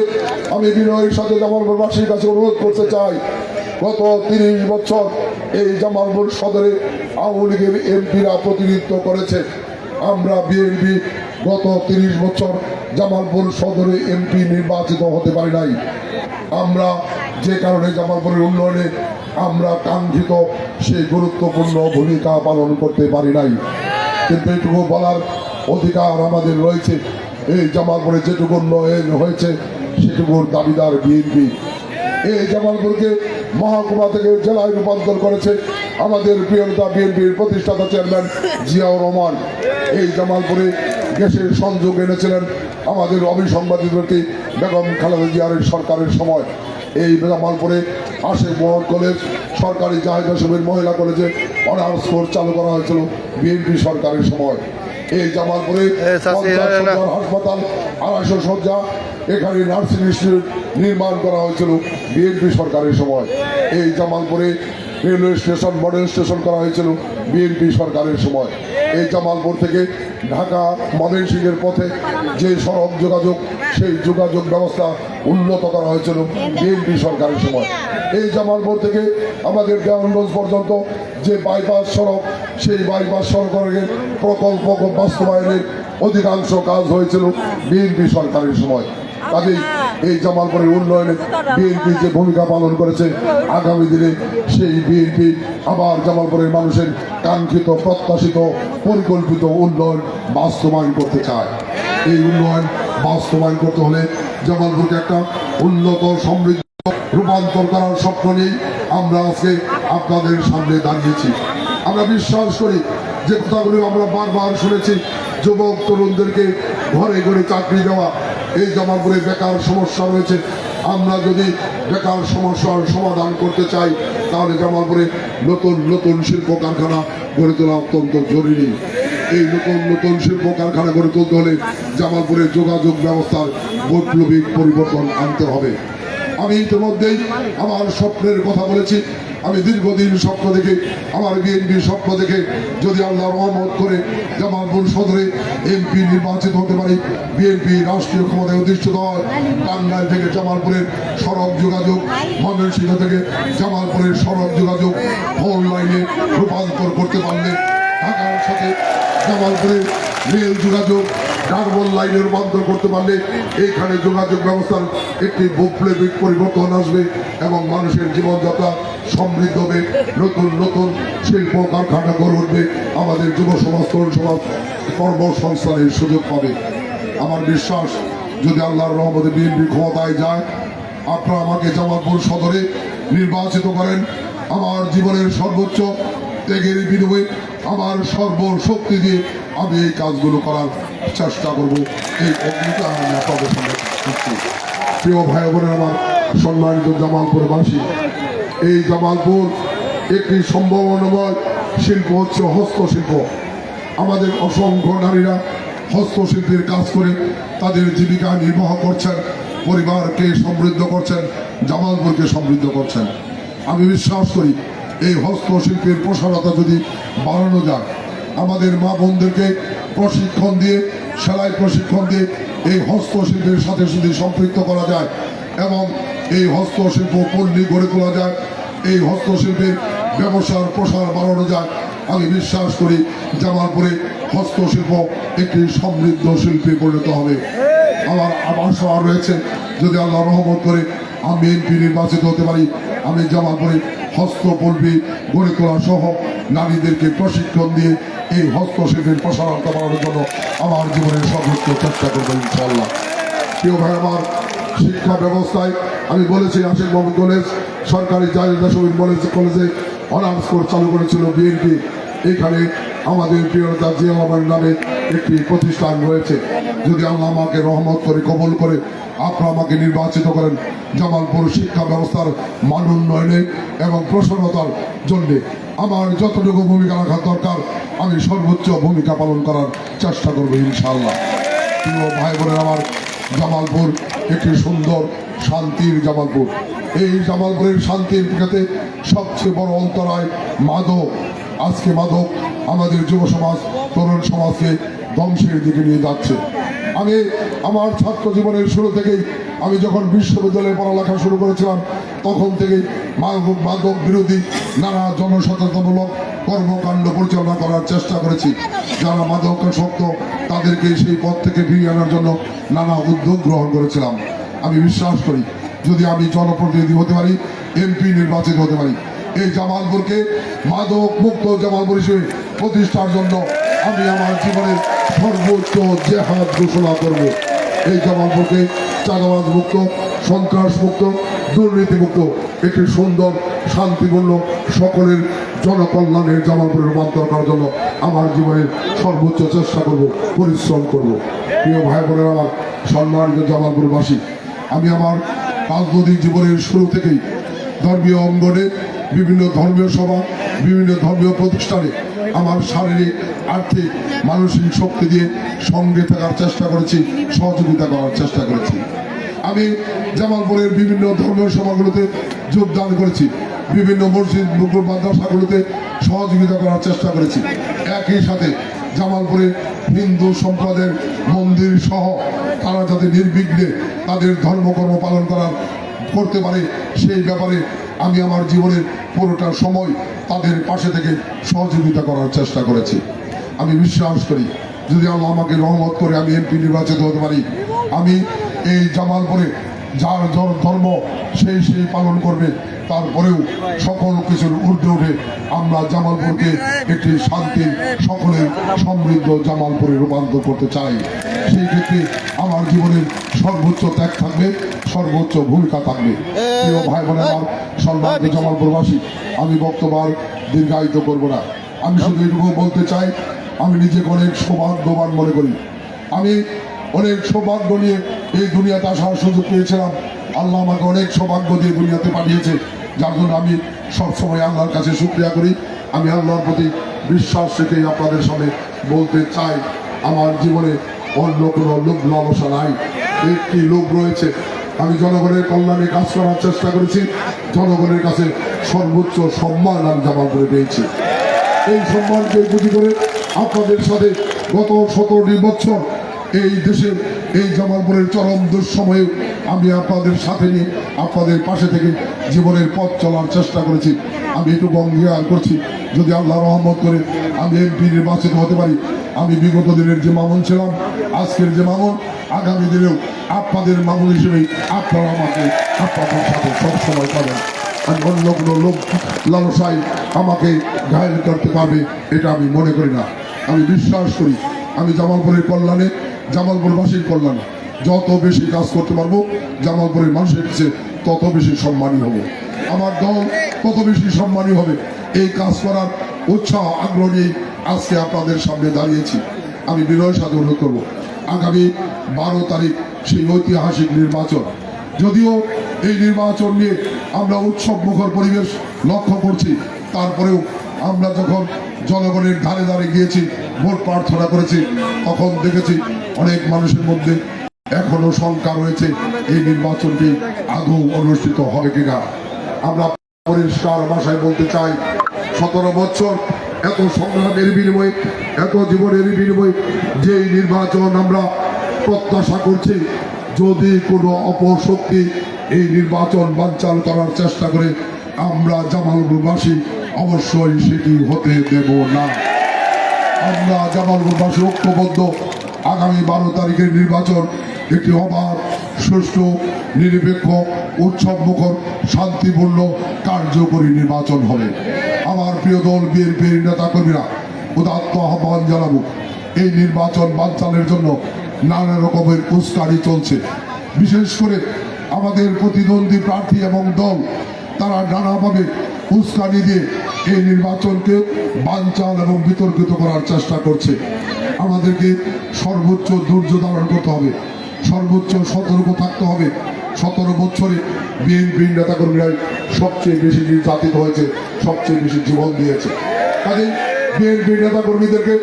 আমি বিনয়ের সাথে জামালপুরবাসীর কাছে অনুরোধ করতে চাই, গত 30 বছর এই জামালপুর সদরে আওয়ামী লীগের এমপিরা প্রতিনিধিত্ব করেছে। আমরা বিএনপি গত 30 বছর জামালপুর সদরে এমপি নির্বাচিত হতে পারি নাই। আমরা যে কারণে জামালপুরের উন্নয়নে আমরা কাঙ্ক্ষিত সেই গুরুত্বপূর্ণ ভূমিকা পালন করতে পারি নাই। কিন্তু এটুকু বলার অধিকার আমাদের রয়েছে, এই জামালপুরে যেটুকু উন্নয়ন হয়েছে সেটুকুর দাবিদার বিএনপি। এই জামালপুরকে মহকুমা থেকে জেলায় রূপান্তর করেছে আমাদের প্রিয় নেতা বিএনপির প্রতিষ্ঠাতা চেয়ারম্যান জিয়াউর রহমান। এই জামালপুরে গ্যাসের সংযোগ এনেছিলেন আমাদের অবিসংবাদিত বেগম খালেদা জিয়ার সরকারের সময়। এই জামালপুরে আশিক মোহাম্মদ কলেজ, সরকারি জাহেদা সুবির মহিলা কলেজে অনার্স কোর্স চালু করা হয়েছিল বিএনপি সরকারের সময়। এই জামালপুরে হাসপাতাল 250 শয্যা, এখানে নার্সিং ইনস্টিটিউট নির্মাণ করা হয়েছিল বিএনপি সরকারের সময়। এই জামালপুরে রেলওয়ে স্টেশন, মডেল স্টেশন করা হয়েছিল বিএনপি সরকারের সময়। এই জামালপুর থেকে ঢাকা ময়মনসিংহের পথে যে সড়ক যোগাযোগ, সেই যোগাযোগ ব্যবস্থা উন্নত করা হয়েছিল বিএনপি সরকারের সময়। এই জামালপুর থেকে আমাদের দেওয়ানগঞ্জ পর্যন্ত যে বাইপাস সড়ক, সেই বাইপাস সড়কের প্রকল্প বাস্তবায়নের অধিকাংশ কাজ হয়েছিল বিএনপি সরকারের সময়। কাজেই এই জামালপুরের উন্নয়নে বিএনপি যে ভূমিকা পালন করেছে, আগামী দিনে সেই বিএনপি আবার জামালপুরের মানুষের কাঙ্ক্ষিত, প্রত্যাশিত, পরিকল্পিত উন্নয়ন বাস্তবায়ন করতে চায়। এই উন্নয়ন বাস্তবায়ন করতে হলে জামালপুরকে একটা উন্নত, সমৃদ্ধ রূপান্তর করার স্বপ্ন নিয়েই আমরা আজকে আপনাদের সামনে দাঁড়িয়েছি। আমরা বিশ্বাস করি যে কথাগুলো আমরা বারবার শুনেছি, যুবক তরুণদেরকে ঘরে ঘরে চাকরি দেওয়া, এই জামালপুরে বেকার সমস্যা রয়েছে। আমরা যদি বেকার সমস্যার সমাধান করতে চাই তাহলে জামালপুরে নতুন নতুন শিল্প কারখানা গড়ে তোলা অত্যন্ত জরুরি। এই নতুন নতুন শিল্প কারখানা গড়ে তুলতে হলে জামালপুরের যোগাযোগ ব্যবস্থার বৈপ্লবিক পরিবর্তন আনতে হবে। আমি ইতিমধ্যেই আমার স্বপ্নের কথা বলেছি। আমি দীর্ঘদিন স্বপ্ন দেখে, আমার বিএনপির স্বপ্ন দেখে যদি আল্লাহ রহমত করে জামালপুর সদরে এমপি নির্বাচিত হতে পারি, বিএনপি রাষ্ট্রীয় ক্ষমতায় অধিষ্ঠিত হয়, টাঙ্গাইল থেকে জামালপুরের সড়ক যোগাযোগ, ময়মনসিংহ থেকে জামালপুরের সড়ক যোগাযোগ 4 লাইনে রূপান্তর করতে পারলে, ঢাকার সাথে জামালপুরের রেল যোগাযোগ ডাবল লাইনে রূপান্তর করতে পারলে এইখানে যোগাযোগ ব্যবস্থার একটি বৈপ্লবিক পরিবর্তন আসবে এবং মানুষের জীবনযাত্রা সমৃদ্ধ হবে, নতুন নতুন শিল্প কারখানা গড়ে উঠবে, আমাদের যুব সমাজ, তরুণ সমাজ কর্মসংস্থানের সুযোগ পাবে। আমার বিশ্বাস যদি আল্লাহর রহমতে বিএনপি ক্ষমতায় যায়, আপনারা আমাকে জামালপুর সদরে নির্বাচিত করেন, আমার জীবনের সর্বোচ্চ ত্যাগের বিনিময়ে আমার সর্বশক্তি দিয়ে আমি এই কাজগুলো করার চেষ্টা করব। এই অগ্নিটা আমি আপনাদের সঙ্গে করছি। প্রিয় ভাই বোনের, আমার সম্মানিত জামালপুরবাসী, এই জামালপুর একটি সম্ভাবনাময় শিল্প হচ্ছে হস্তশিল্প। আমাদের অসংখ্য নারীরা হস্তশিল্পের কাজ করে তাদের জীবিকা নির্বাহ করছেন, পরিবারকে সমৃদ্ধ করছেন, জামালপুরকে সমৃদ্ধ করছেন। আমি বিশ্বাস করি এই হস্তশিল্পের প্রসারতা যদি বাড়ানো যায়, আমাদের মা বোনদেরকে প্রশিক্ষণ দিয়ে, সেলাই প্রশিক্ষণ দিয়ে এই হস্তশিল্পের সাথে যদি সম্পৃক্ত করা যায় এবং এই হস্তশিল্প পল্লী গড়ে তোলা যায়, এই হস্তশিল্পের ব্যবসার প্রসার বাড়ানো যায়, আমি বিশ্বাস করি জামালপুরে হস্তশিল্প একটি সমৃদ্ধ শিল্পে পরিণত হবে। আমার আশা রয়েছে যদি আল্লাহ রহমত করে আমি এমপি নির্বাচিত হতে পারি, আমি জামালপুরে হস্তপল্লী গড়ে তোলা সহ নারীদেরকে প্রশিক্ষণ দিয়ে এই হস্তশিল্পের প্রসারতা বাড়ানোর জন্য আমার জীবনের সর্বোচ্চ চেষ্টা করবো ইনশাআল্লাহ। প্রিয় ভাই আমার, শিক্ষা ব্যবস্থায় আমি বলেছি আশিক মোহাম্মদ কলেজ, সরকারি জাহেদা সুবির কলেজে অনার্স কোর্স চালু করেছিল বিএনপি। এখানে আমাদের প্রিয় নেতা জিয়া রহমান নামে একটি প্রতিষ্ঠান রয়েছে। যদি আল্লাহ আমাকে রহমত করে কবুল করে আপনারা আমাকে নির্বাচিত করেন, জামালপুর শিক্ষা ব্যবস্থার মান উন্নয়নে এবং প্রসারতার জন্যে আমার যতটুকু ভূমিকা রাখার দরকার আমি সর্বোচ্চ ভূমিকা পালন করার চেষ্টা করবো ইনশাআল্লাহ। প্রিয় ভাই বোনের আমার, জামালপুর একটি সুন্দর শান্তির জামালপুর। এই জামালপুরের শান্তির ক্ষেত্রে সবচেয়ে বড় অন্তরায় মাদক। আজকে মাদক আমাদের যুব সমাজ, তরুণ সমাজকে ধ্বংসের দিকে নিয়ে যাচ্ছে। আমি আমার ছাত্র জীবনের শুরু থেকেই, আমি যখন বিশ্ববিদ্যালয়ে পড়ালেখা শুরু করেছিলাম তখন থেকেই মাদক বিরোধী নানা জনসচেতনমূলক কর্মকাণ্ড পরিচালনা করার চেষ্টা করেছি। যারা মাদকাসক্ত তাদেরকে সেই পথ থেকে ফিরিয়ে আনার জন্য নানা উদ্যোগ গ্রহণ করেছিলাম। আমি বিশ্বাস করি যদি আমি জনপ্রতিনিধি হতে পারি, এমপি নির্বাচিত হতে পারি, এই জামালপুরকে মাদক মুক্ত জামালপুর হিসেবে প্রতিষ্ঠার জন্য আমি আমার জীবনের সর্বোচ্চ জেহাদ ঘোষণা করব। এই জামালপুরকে চাঁদাবাজ মুক্ত, সন্ত্রাস মুক্ত, দুর্নীতি মুক্ত একটি সুন্দর শান্তিপূর্ণ সকলের জনকল্যাণের জামালপুরে রূপান্তর করার জন্য আমার জীবনের সর্বোচ্চ চেষ্টা করব, পরিশ্রম করব। প্রিয় ভাই বোনেরা, আমার সম্মানিত জামালপুরবাসী, আমি আমার রাজনৈতিক জীবনের শুরু থেকেই ধর্মীয় অঙ্গনে, বিভিন্ন ধর্মীয় সভা, বিভিন্ন ধর্মীয় প্রতিষ্ঠানে আমার শারীরিক, আর্থিক, মানসিক শক্তি দিয়ে সঙ্গে থাকার চেষ্টা করেছি, সহযোগিতা করার চেষ্টা করেছি। আমি জামালপুরের বিভিন্ন ধর্মীয় সভাগুলোতে যোগদান করেছি, বিভিন্ন মসজিদ মাদ্রাসাগুলোতে সহযোগিতা করার চেষ্টা করেছি। একই সাথে জামালপুরে হিন্দু সম্প্রদায়ের মন্দির সহ তারা যাতে নির্বিঘ্নে তাদের ধর্মকর্ম পালন করতে পারে সেই ব্যাপারে আমি আমার জীবনের পুরোটা সময় তাদের পাশে থেকে সহযোগিতা করার চেষ্টা করেছি। আমি বিশ্বাস করি যদি আল্লাহ আমাকে রহমত করে আমি এমপি নির্বাচিত হতে পারি, আমি এই জামালপুরে যার ধর্ম সেই পালন করবে, তারপরেও সকল কিছুর ঊর্ধ্বে উঠে আমরা জামালপুরকে একটি শান্তির, সকলের সমৃদ্ধ জামালপুরে রূপান্তর করতে চাই। সেই ক্ষেত্রে আমার জীবনের সর্বোচ্চ ত্যাগ থাকবে, সর্বোচ্চ ভূমিকা থাকবে। প্রিয় ভাই বোন, আমার সম্মানিত জামালপুরবাসী, আমি বক্তব্য আর দীর্ঘায়িত করব না। আমি শুধু এটুকু বলতে চাই, আমি নিজেকে অনেক সৌভাগ্যবান মনে করি। আমি অনেক সৌভাগ্য নিয়ে এই দুনিয়াতে আসার সুযোগ পেয়েছিলাম। আল্লাহ আমাকে অনেক সৌভাগ্য দিয়ে দুনিয়াতে পাঠিয়েছে, যার জন্য আমি সবসময় আল্লাহর কাছে শুকরিয়া করি। আমি আল্লাহর প্রতি বিশ্বাস রেখে আপনাদের সামনে বলতে চাই, আমার জীবনে অন্য কোনো লোভ লালসা নাই। একটি লোভ রয়েছে, আমি জনগণের কল্যাণে কাজ করার চেষ্টা করেছি, জনগণের কাছে সর্বোচ্চ সম্মান আমি জামালপুরে পেয়েছি। এই সম্মানকে পুঁজি করে আপনাদের সাথে গত 17 বছর এই দেশের এই জামালপুরের চরম দুঃসময়ে আমি আপনাদের সাথে নিয়ে আপনাদের পাশে থেকে জীবনের পথ চলার চেষ্টা করেছি। আমি এটুকু অঙ্গীকার করছি, যদি আল্লাহ রহমত করে আমি এমপি নির্বাচিত হতে পারি, আমি বিগত দিনের যে মামুন ছিলাম, আজকের যে মামুন, আগামী দিনেও আপনাদের মামুন হিসেবেই আপনারা আমাকে আপনাদের সাথে সবসময় পাবেন। আমি অন্য কোনো লোক লালসায় আমাকে ঘায়েল করতে পারবে এটা আমি মনে করি না। আমি বিশ্বাস করি আমি জামালপুরের কল্যাণে, জামালপুরবাসীর কল্যাণে যত বেশি কাজ করতে পারবো, জামালপুরের মানুষের কাছে তত বেশি সম্মানী হব, আমার দল তত বেশি সম্মানী হবে। এই কাজ করার উৎসাহ, আগ্রহ নিয়ে আজকে আপনাদের সামনে দাঁড়িয়েছি। আমি বিনয়ের সাথে অনুরোধ করবো, আগামী 12 তারিখ সেই ঐতিহাসিক নির্বাচন, যদিও এই নির্বাচন নিয়ে আমরা উৎসব মুখর পরিবেশ লক্ষ্য করছি, তারপরেও আমরা যখন জনগণের ধারে ধারে গিয়েছি, ভোট প্রার্থনা করেছি, তখন দেখেছি অনেক মানুষের মধ্যে এখনো শঙ্কা রয়েছে এই নির্বাচনটি আদৌ অনুষ্ঠিত হবে কিনা। আমরা পরিষ্কার ভাষায় বলতে চাই, 17 বছর এত সংগ্রামের বিনিময়ে, এত জীবনের বিনিময়ে যে নির্বাচন আমরা প্রত্যাশা করছি, যদি কোনো অপশক্তি এই নির্বাচন বানচাল করার চেষ্টা করে, আমরা জামালপুরবাসী অবশ্যই সেটি হতে দেব না। আমরা জামালপুরবাসী ঐক্যবদ্ধ, আগামী 12 তারিখের নির্বাচন একটি অবাধ, সুষ্ঠু, নিরপেক্ষ, উৎসব মুখর, শান্তিপূর্ণ, কার্যকরী নির্বাচন হবে। আমার প্রিয় দল বিএনপির নেতা কর্মীরা উদাত্ত আহ্বান জানাবো, এই নির্বাচন বানচালের জন্য নানা রকমের উস্কানি চলছে। বিশেষ করে আমাদের প্রতিদ্বন্দ্বী প্রার্থী এবং দল, তারা নানাভাবে উস্কানি দিয়ে এই নির্বাচনকে বানচাল এবং বিতর্কিত করার চেষ্টা করছে। আমাদেরকে সর্বোচ্চ ধৈর্য ধারণ করতে হবে, সর্বোচ্চ সতর্ক থাকতে হবে। 17 বছরে বিএনপির নেতাকর্মীরাই সবচেয়ে বেশি নির্যাতিত হয়েছে, সবচেয়ে বেশি জীবন দিয়েছে। কাজে বিএনপির নেতাকর্মীদেরকে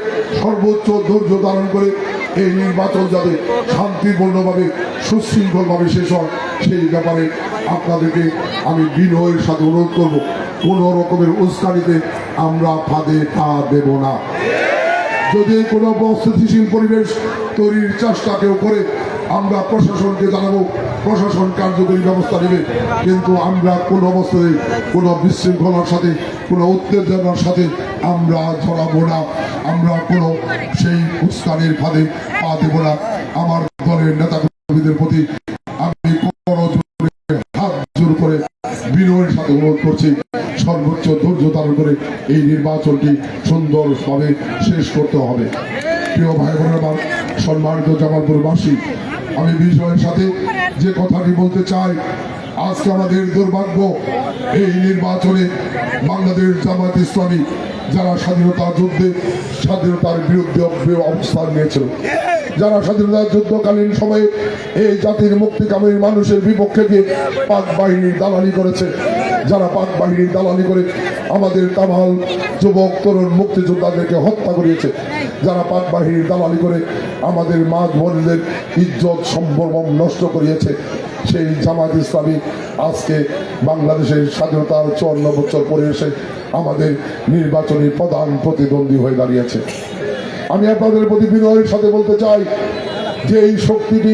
সর্বোচ্চ ধৈর্য ধারণ করে এই নির্বাচন যাতে শান্তিপূর্ণভাবে, সুশৃঙ্খলভাবে শেষ হয়, সেই ব্যাপারে আপনাদেরকে আমি বিনয়ের সাথে অনুরোধ করব, কোনো রকমের উস্কানিতে আমরা ফাঁদে পা দেব না। যদি কোনো অস্থিতিশীল পরিবেশ তৈরির চেষ্টা কেউ করে, আমরা প্রশাসনকে জানাবো, প্রশাসন কার্যকরী ব্যবস্থা নেবে, কিন্তু আমরা কোনো অবস্থায় কোনো বিশৃঙ্খলার সাথে কোনো উত্তেজনার সাথে আমরা জড়াবো না। আমরা কোনো সেই উস্কানির ফাঁদে পা দেব না। আমার দলের নেতাকর্মীদের প্রতি আমি হাত জোর করে বিনয়ের সাথে অনুরোধ করছি, সর্বোচ্চ ধৈর্য ধারণ করে এই নির্বাচনটি সুন্দরভাবে শেষ করতে হবে। প্রিয় ভাই বোনেরা, আমার সম্মানিত জামালপুরবাসী, আমি বিষয়ের সাথে যে কথাটি বলতে চাই, আজকে আমাদের দুর্ভাগ্য এই নির্বাচনে বাংলাদেশ জামাত ইসলামী যারা স্বাধীনতা যুদ্ধে স্বাধীনতার বিরুদ্ধে অবস্থান নিয়েছিল, যারা স্বাধীনতা যুদ্ধকালীন সময়ে এই জাতির মুক্তিকামী মানুষের বিপক্ষে গিয়ে পাক বাহিনীর দালালি করেছে, যারা পাক বাহিনীর দালালি করে আমাদের তামাল যুবক তরুণ মুক্তিযোদ্ধাদেরকে হত্যা করিয়েছে, যারা পাক বাহিনীর দালালি করে আমাদের মা বোনদের ইজ্জত সম্ভ্রম নষ্ট করিয়েছে, সেই জামাত ইসলামী আজকে বাংলাদেশের স্বাধীনতার 54 বছর পরে এসে আমাদের নির্বাচনী প্রধান প্রতিদ্বন্দ্বী হয়ে দাঁড়িয়েছে। আমি আপনাদের প্রতি বিনয়ের সাথে বলতে চাই যে এই শক্তিটি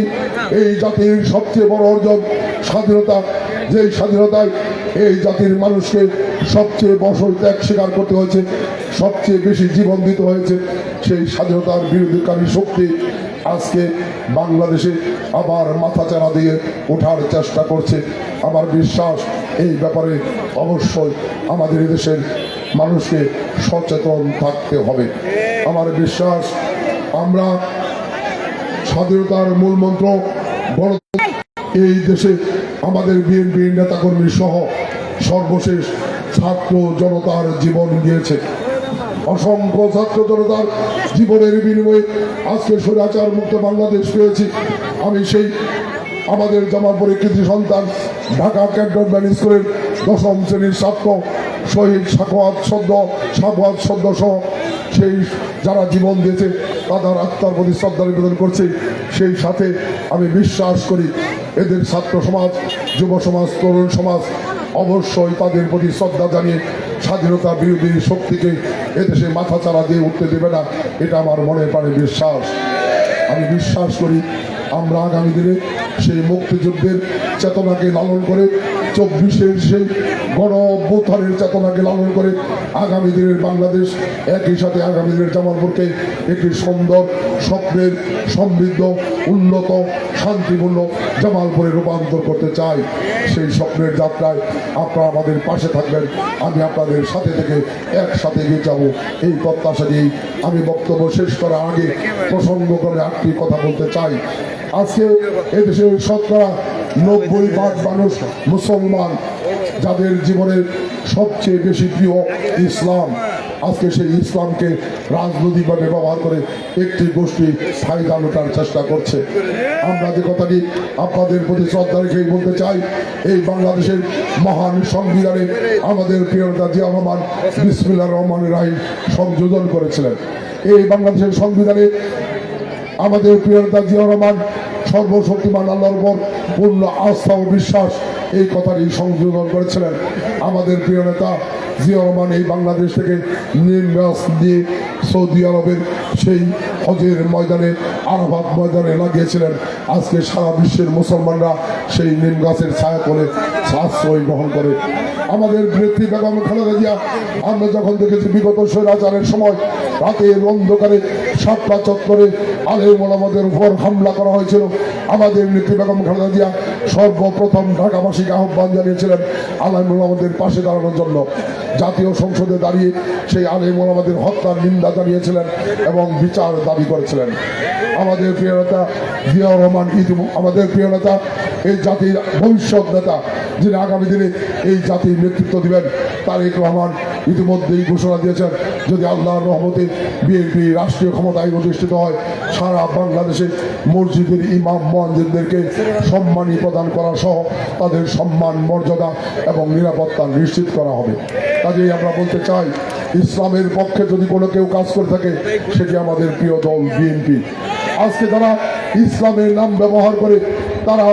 এই জাতির সবচেয়ে বড় অর্জন স্বাধীনতা, যেই স্বাধীনতায় এই জাতির মানুষকে সবচেয়ে বছর ত্যাগ স্বীকার করতে হয়েছে, সবচেয়ে বেশি জীবন দিতে হয়েছে, সেই স্বাধীনতার বিরোধীকারী শক্তি আজকে বাংলাদেশে আবার মাথাচাড়া দিয়ে ওঠার চেষ্টা করছে। আমার বিশ্বাস এই ব্যাপারে অবশ্যই আমাদের দেশের মানুষকে সচেতন থাকতে হবে। আমার বিশ্বাস আমরা স্বাধীনতার মূল মন্ত্র বড় এই দেশে আমাদের বিএনপির নেতাকর্মী সহ সর্বশেষ ছাত্র জনতার জীবন দিয়েছে। অসংখ্য ছাত্র জনতার জীবনের বিনিময়ে আজকে স্বৈরাচার মুক্ত বাংলাদেশ পেয়েছি। আমি সেই আমাদের জামালপুরের কৃতি সন্তান ঢাকা ক্যান্টনমেন্ট স্কুলের 10ম শ্রেণীর ছাত্র শহীদ সাখাওয়াত সদ্য সহ সেই যারা জীবন দিয়েছে তাদের আত্মার প্রতি শ্রদ্ধা নিবেদন করছি। সেই সাথে আমি বিশ্বাস করি এদের ছাত্র সমাজ, যুব সমাজ, তরুণ সমাজ অবশ্যই তাদের প্রতি শ্রদ্ধা জানিয়ে স্বাধীনতা বিরোধী শক্তিকে এদেশে মাথাচাড়া দিয়ে উঠতে দেবে না, এটা আমার মনে প্রাণে বিশ্বাস। আমি বিশ্বাস করি আমরা আগামী দিনে সেই মুক্তিযুদ্ধের চেতনাকে লালন করে, 24-এর সেই গণ অভ্যুত্থানের চেতনাকে লালন করে আগামী দিনের বাংলাদেশ, একই সাথে আগামী দিনের জামালপুরকে একটি সুন্দর স্বপ্নের সমৃদ্ধ উন্নত শান্তিপূর্ণ জামালপুরে রূপান্তর করতে চাই। সেই স্বপ্নের যাত্রায় আপনারা আমাদের পাশে থাকবেন, আমি আপনাদের সাথে থেকে একসাথে এগিয়ে যাব, এই প্রত্যাশা নিয়েই আমি বক্তব্য শেষ করার আগে প্রসঙ্গ করে একটি কথা বলতে চাই। আজকে এদেশের শতকরা 90% মানুষ মুসলমান, যাদের জীবনের সবচেয়ে বেশি প্রিয় ইসলাম। আজকে সেই ইসলামকে রাজনৈতিকভাবে ব্যবহার করে একটি গোষ্ঠী ফায়দা লোটার চেষ্টা করছে। আমরা যে কথাটি আপনাদের প্রতি শ্রদ্ধা রেখেই বলতে চাই, এই বাংলাদেশের মহান সংবিধানে আমাদের প্রিয় নেতা জিয়া রহমান বিসমিল্লাহির রহমানির রহিম সংযোজন করেছিলেন। এই বাংলাদেশের সংবিধানে আমাদের প্রিয় নেতা জিয়া রহমান সর্বশক্তিমান আল্লাহর উপর পূর্ণ আস্থা ও বিশ্বাস, এই কথাটি সংযোজন করেছিলেন। আমাদের প্রিয় নেতা জিয়া রহমান এই বাংলাদেশ থেকে নির্বাস দিয়ে সৌদি আরবের সেই হজের ময়দানে, আরাফাত ময়দানে লাগিয়েছিলেন। আজকে সারা বিশ্বের মুসলমানরা সেই নিম গাছের ছায়া করে আশ্রয় গ্রহণ করে। আমাদের নেত্রী বেগম খালেদা জিয়া, আমরা যখন দেখেছি বিগত স্বৈরাচারের সময় রাতের অন্ধকারে শাপলা চত্বরে আলেম ওলামাদের উপর হামলা করা হয়েছিল, আমাদের নেত্রী বেগম খালেদা জিয়া সর্বপ্রথম ঢাকাবাসীকে আহ্বান জানিয়েছিলেন আলেম ওলামাদের পাশে দাঁড়ানোর জন্য। জাতীয় সংসদে দাঁড়িয়ে সেই আলেম ওলামাদের হত্যার নিন্দা জানিয়েছিলেন এবং বিচার দাবি করেছিলেন। আমাদের প্রিয় নেতা জিয়া রহমান, আমাদের প্রিয় নেতা, এই জাতির ভবিষ্যৎ নেতা, যিনি আগামী দিনে এই জাতির নেতৃত্ব দিবেন, তারেক রহমান ইতিমধ্যেই ঘোষণা দিয়েছেন যদি আল্লাহর রহমতে বিএনপি রাষ্ট্রীয় ক্ষমতায় অধিষ্ঠিত হয়, সারা বাংলাদেশে মসজিদের ইমাম মুয়াজ্জিনদেরকে সম্মানী প্রদান করা সহ তাদের সম্মান, মর্যাদা এবং নিরাপত্তা নিশ্চিত করা হবে। কাজেই আমরা বলতে চাই, ইসলামের পক্ষে যদি কোনো কেউ কাজ করে থাকে সেটি আমাদের প্রিয় দল বিএনপি। আজকে যারা ইসলামের নাম ব্যবহার করে তারা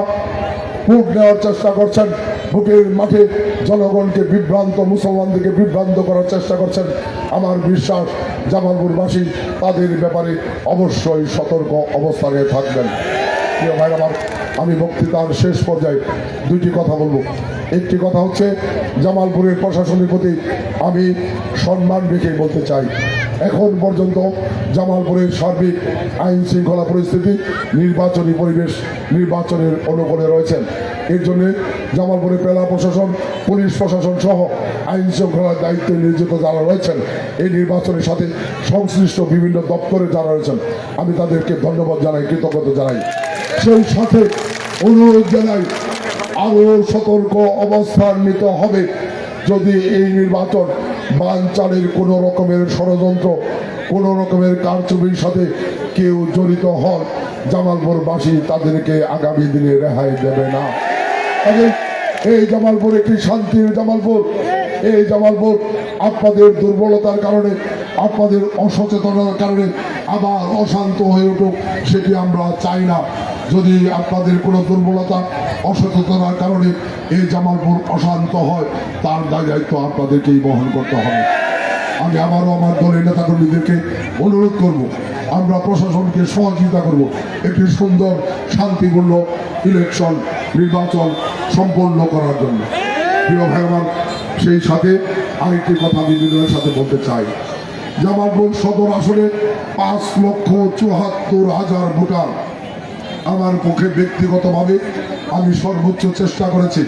ভোট নেওয়ার চেষ্টা করছেন, ভোটের মাঠে জনগণকে বিভ্রান্ত, মুসলমানদেরকে বিভ্রান্ত করার চেষ্টা করছেন, আমার বিশ্বাস জামালপুরবাসী তাদের ব্যাপারে অবশ্যই সতর্ক অবস্থানে থাকবেন। প্রিয় ভাই আমার, আমি বক্তৃতার শেষ পর্যায়ে দুইটি কথা বলবো। একটি কথা হচ্ছে জামালপুরের প্রশাসনের প্রতি আমি সম্মান রেখে বলতে চাই, এখন পর্যন্ত জামালপুরের সার্বিক আইন শৃঙ্খলা পরিস্থিতি, নির্বাচনী পরিবেশ, নির্বাচনের অনুকূলে রয়েছেন। এর জন্য জামালপুরের জেলা প্রশাসন, পুলিশ প্রশাসন সহ আইন শৃঙ্খলার দায়িত্বে নিয়োজিত যারা রয়েছেন, এই নির্বাচনের সাথে সংশ্লিষ্ট বিভিন্ন দপ্তরে যারা রয়েছেন, আমি তাদেরকে ধন্যবাদ জানাই, কৃতজ্ঞতা জানাই। সেই সাথে অনুরোধ জানাই আরও সতর্ক অবস্থান নিতে হবে। যদি এই নির্বাচন বানচালের কোনো রকমের ষড়যন্ত্র, কোনো রকমের কারচুপির সাথে কেউ জড়িত হন, জামালপুরবাসী তাদেরকে আগামী দিনে রেহাই দেবে না। এই জামালপুর একটি শান্তির জামালপুর। এই জামালপুর আপনাদের দুর্বলতার কারণে, আপনাদের অসচেতনতার কারণে আবার অশান্ত হয়ে উঠুক, সেটি আমরা চাই না। যদি আপনাদের কোনো দুর্বলতা, অসচেতনার কারণে এই জামালপুর অশান্ত হয়, তার দায়িত্ব আপনাদেরকেই বহন করতে হবে। আমি আবারও আমার দলের নেতাকর্মীদেরকে অনুরোধ করব, আমরা প্রশাসনকে সহযোগিতা করব একটি সুন্দর শান্তিপূর্ণ ইলেকশন, নির্বাচন সম্পন্ন করার জন্য। প্রিয় ভাই আমার, সেই সাথে আরেকটি কথা আমি বিনয়ের সাথে বলতে চাই। জামালপুর সদর আসনে 5,74,000 ভোটার। আমার পক্ষে ব্যক্তিগতভাবে আমি সর্বোচ্চ চেষ্টা করেছি,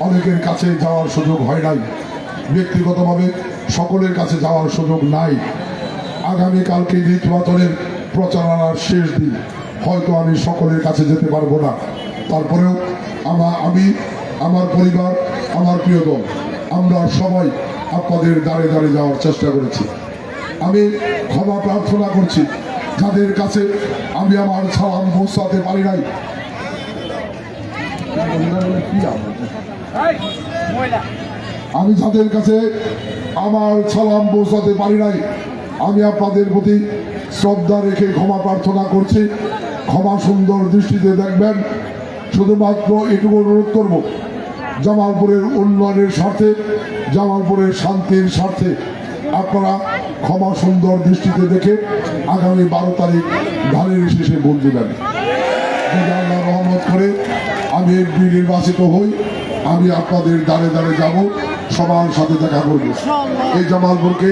অনেকের কাছে যাওয়ার সুযোগ হয় নাই, ব্যক্তিগতভাবে সকলের কাছে যাওয়ার সুযোগ নাই। আগামীকালকে নির্বাচনের প্রচারণার শেষ দিন, হয়তো আমি সকলের কাছে যেতে পারবো না। তারপরেও আমি, আমার পরিবার, আমার প্রিয় দল, আমরা সবাই আপনাদের দাঁড়ে দাঁড়ে যাওয়ার চেষ্টা করেছি। আমি ক্ষমা প্রার্থনা করছি যাদের কাছে আমি আমার সালাম পৌঁছাতে পারি নাই। আমি যাদের কাছে আমার সালাম পৌঁছাতে পারি নাই, আমি আপনাদের প্রতি শ্রদ্ধা রেখে ক্ষমা প্রার্থনা করছি। ক্ষমা সুন্দর দৃষ্টিতে দেখবেন। শুধুমাত্র এটুকু অনুরোধ করব, জামালপুরের উন্নয়নের স্বার্থে, জামালপুরের শান্তির স্বার্থে আপনারা ক্ষমা সুন্দর দৃষ্টিতে দেখে আগামী 12 তারিখ ধানের শেষে ভোট দেবেন। যদি আল্লাহ রহমত করে আমি এমপি নির্বাচিত হই, আমি আপনাদের দাঁড়ে দাঁড়ে যাব, সবার সাথে দেখা করব। এই জামালপুরকে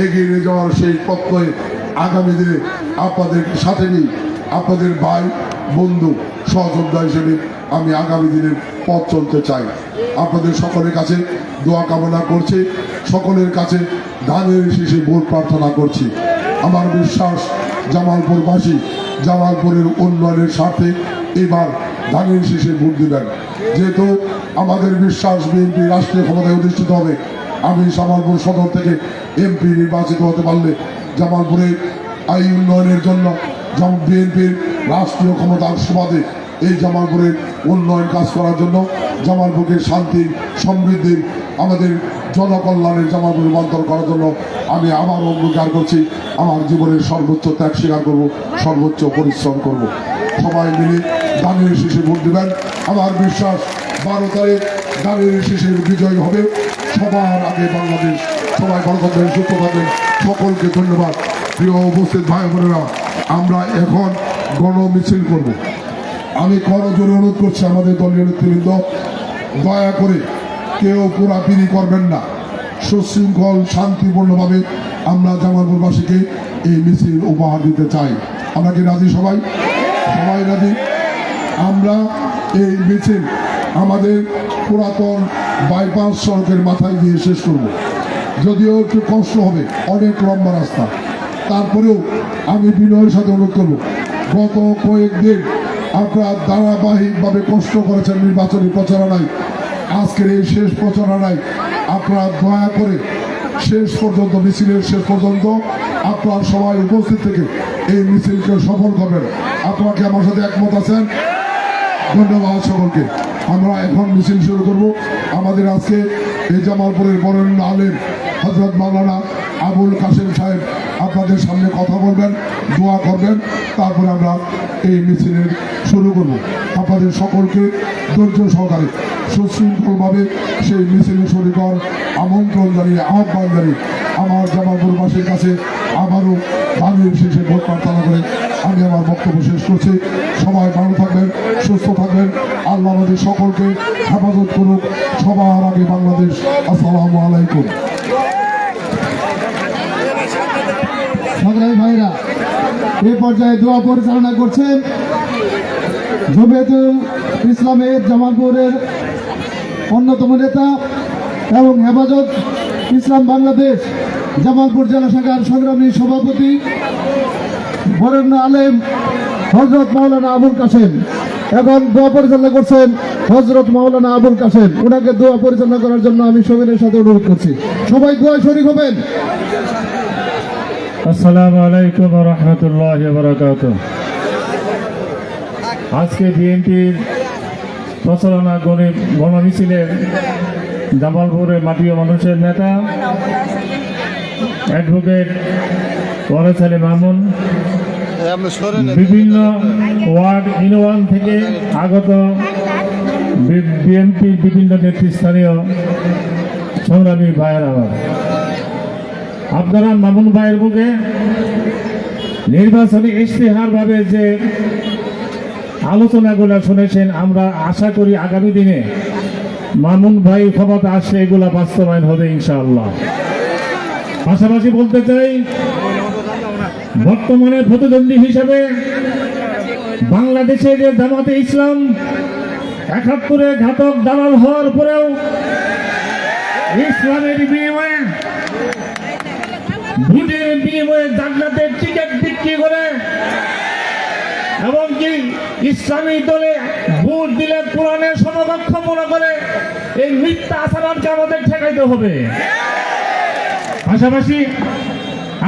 এগিয়ে নিয়ে যাওয়ার সেই প্রত্যয়ে আগামী দিনে আপনাদের সাথে নিই, আপনাদের ভাই, বন্ধু, সহযোদ্ধা হিসেবে আমি আগামী দিনের পথ চলতে চাই। আপনাদের সকলের কাছে দোয়া কামনা করছি, সকলের কাছে ধানের শীষে ভোট প্রার্থনা করছি। আমার বিশ্বাস জামালপুরবাসী জামালপুরের উন্নয়নের স্বার্থে এবার ধানের শীষে ভোট দিবেন। যেহেতু আমাদের বিশ্বাস বিএনপি রাষ্ট্রীয় ক্ষমতায় অধিষ্ঠিত হবে, আমি জামালপুর সদর থেকে এমপি নির্বাচিত হতে পারলে জামালপুরের এই উন্নয়নের জন্য বিএনপির রাষ্ট্রীয় ক্ষমতার সুবাদে এই জামালপুরের উন্নয়ন কাজ করার জন্য, জামালপুরকে শান্তি, সমৃদ্ধির, আমাদের জনকল্যাণের জামালপুর রূপান্তর করার জন্য আমি আবার অঙ্গীকার করছি, আমার জীবনের সর্বোচ্চ ত্যাগ স্বীকার করব, সর্বোচ্চ পরিশ্রম করব। সবাই মিলে ধানের শীষে ভোট দেবেন। আমার বিশ্বাস 12 তারিখ ধানের শীষের বিজয় হবে। সবার আগে বাংলাদেশ। সবাই ভালো থাকবেন, সুস্থ থাকবেন। সকলকে ধন্যবাদ। প্রিয় উপস্থিত ভাই বোনেরা, আমরা এখন গণমিছিল করব। আমি করজোরে অনুরোধ করছি আমাদের দলীয় নেতৃবৃন্দ, দয়া করে কেউ পোড়াপিড়ি করবেন না। সুশৃঙ্খল শান্তিপূর্ণভাবে আমরা জামালপুরবাসীকে এই মিছিল উপহার দিতে চাই। আমরা কি রাজি? সবাই সবাই রাজি? আমরা এই মিছিল আমাদের পুরাতন বাইপাস সড়কের মাথায় দিয়ে শেষ করব। যদিও একটু কষ্ট হবে, অনেক লম্বা রাস্তা, তারপরেও আমি বিনয়ের সাথে অনুরোধ করব, গত কয়েকদিন আপনারা ধারাবাহিকভাবে কষ্ট করেছেন নির্বাচনী প্রচারণায়। আজকের এই শেষ প্রচারণায় আপনারা দয়া করে শেষ পর্যন্ত, মিছিলের শেষ পর্যন্ত আপনারা সবাই উপস্থিত থেকে এই মিছিলকে সফল করবেন। আপনারা কি আমার সাথে একমত আছেন? ধন্যবাদ সকলকে। আমরা এখন মিছিল শুরু করব। আমাদের আজকে এই জামালপুরের বরেণ্য আলেম হযরত মাওলানা আবুল কাশেম সাহেব আপনাদের সামনে কথা বলবেন, দোয়া করবেন, তারপরে আমরা এই মিছিলের শুরু করব। আপনাদের সকলকে ধৈর্য সহকারে সুশৃঙ্খলভাবে সেই মিছিলে শরীক হওয়ার আমন্ত্রণ জানিয়ে, আহ্বান জানিয়ে আমার জামালপুরবাসীর কাছে আবারও ধানের শীষে ভোট প্রার্থনা করে আমি আমার বক্তব্য শেষ করছি। সবাই ভালো থাকবেন, সুস্থ থাকবেন। আল্লাহ আমাদের সকলকে হেফাজত করুক। সবার আগে বাংলাদেশ। আসসালামু আলাইকুম। সংগ্রামী ভাইরা, এই পর্যায়ে দোয়া পরিচালনা করছেন জমিয়তুল ইসলামের জামালপুরের অন্যতম নেতা এবং হেফাজত ইসলাম বাংলাদেশ জামালপুর জেলা শাখার সংগ্রামী সভাপতি বরেণ্য আলেম হযরত মাওলানা আবুল কাসেম। এখন দোয়া পরিচালনা করছেন হযরত মাওলানা আবুল কাসেম। ওনাকে দোয়া পরিচালনা করার জন্য আমি সবিনের সাথে অনুরোধ করছি। সবাই দোয়ায় শরীক হবেন। আসসালামু আলাইকুম ওয়া রাহমাতুল্লাহি ওয়া বারাকাতুহু। আজকে বিএনপির প্রচারণা গণমিছিলের জামালপুরের মাটিও মানুষের নেতা অ্যাডভোকেট ওয়ারেস আলী মামুন বিভিন্ন ওয়ার্ড ইউনিয়ন থেকে আগত বিএনপির বিভিন্ন নেতৃস্থানীয় সংগ্রামী ভাইয়েরা, আপনারা মামুন ভাইয়ের বুকে নির্বাচনী ইশতেহার ভাবে যে আলোচনাগুলো শুনেছেন, আমরা আশা করি আগামী দিনে মামুন ভাই ক্ষমতা আসলে এগুলা বাস্তবায়ন হবে ইনশাআল্লাহ। পাশাপাশি বলতে চাই, বর্তমানে প্রতিদ্বন্দ্বী হিসেবে বাংলাদেশে যে জামাতে ইসলাম ৭১ ঘাতক দালাল হওয়ার পরেও ইসলামের বিনিময়ে ভোটের বিনিময়ে জান্নাতের টিকিট বিক্রি করে এবং কি ইসলামী দলে ভোট দিলে কোরআনের সমকক্ষ মনে করে এই মিথ্যা আচরণকে আমাদের ঠেকাইতে হবে। পাশাপাশি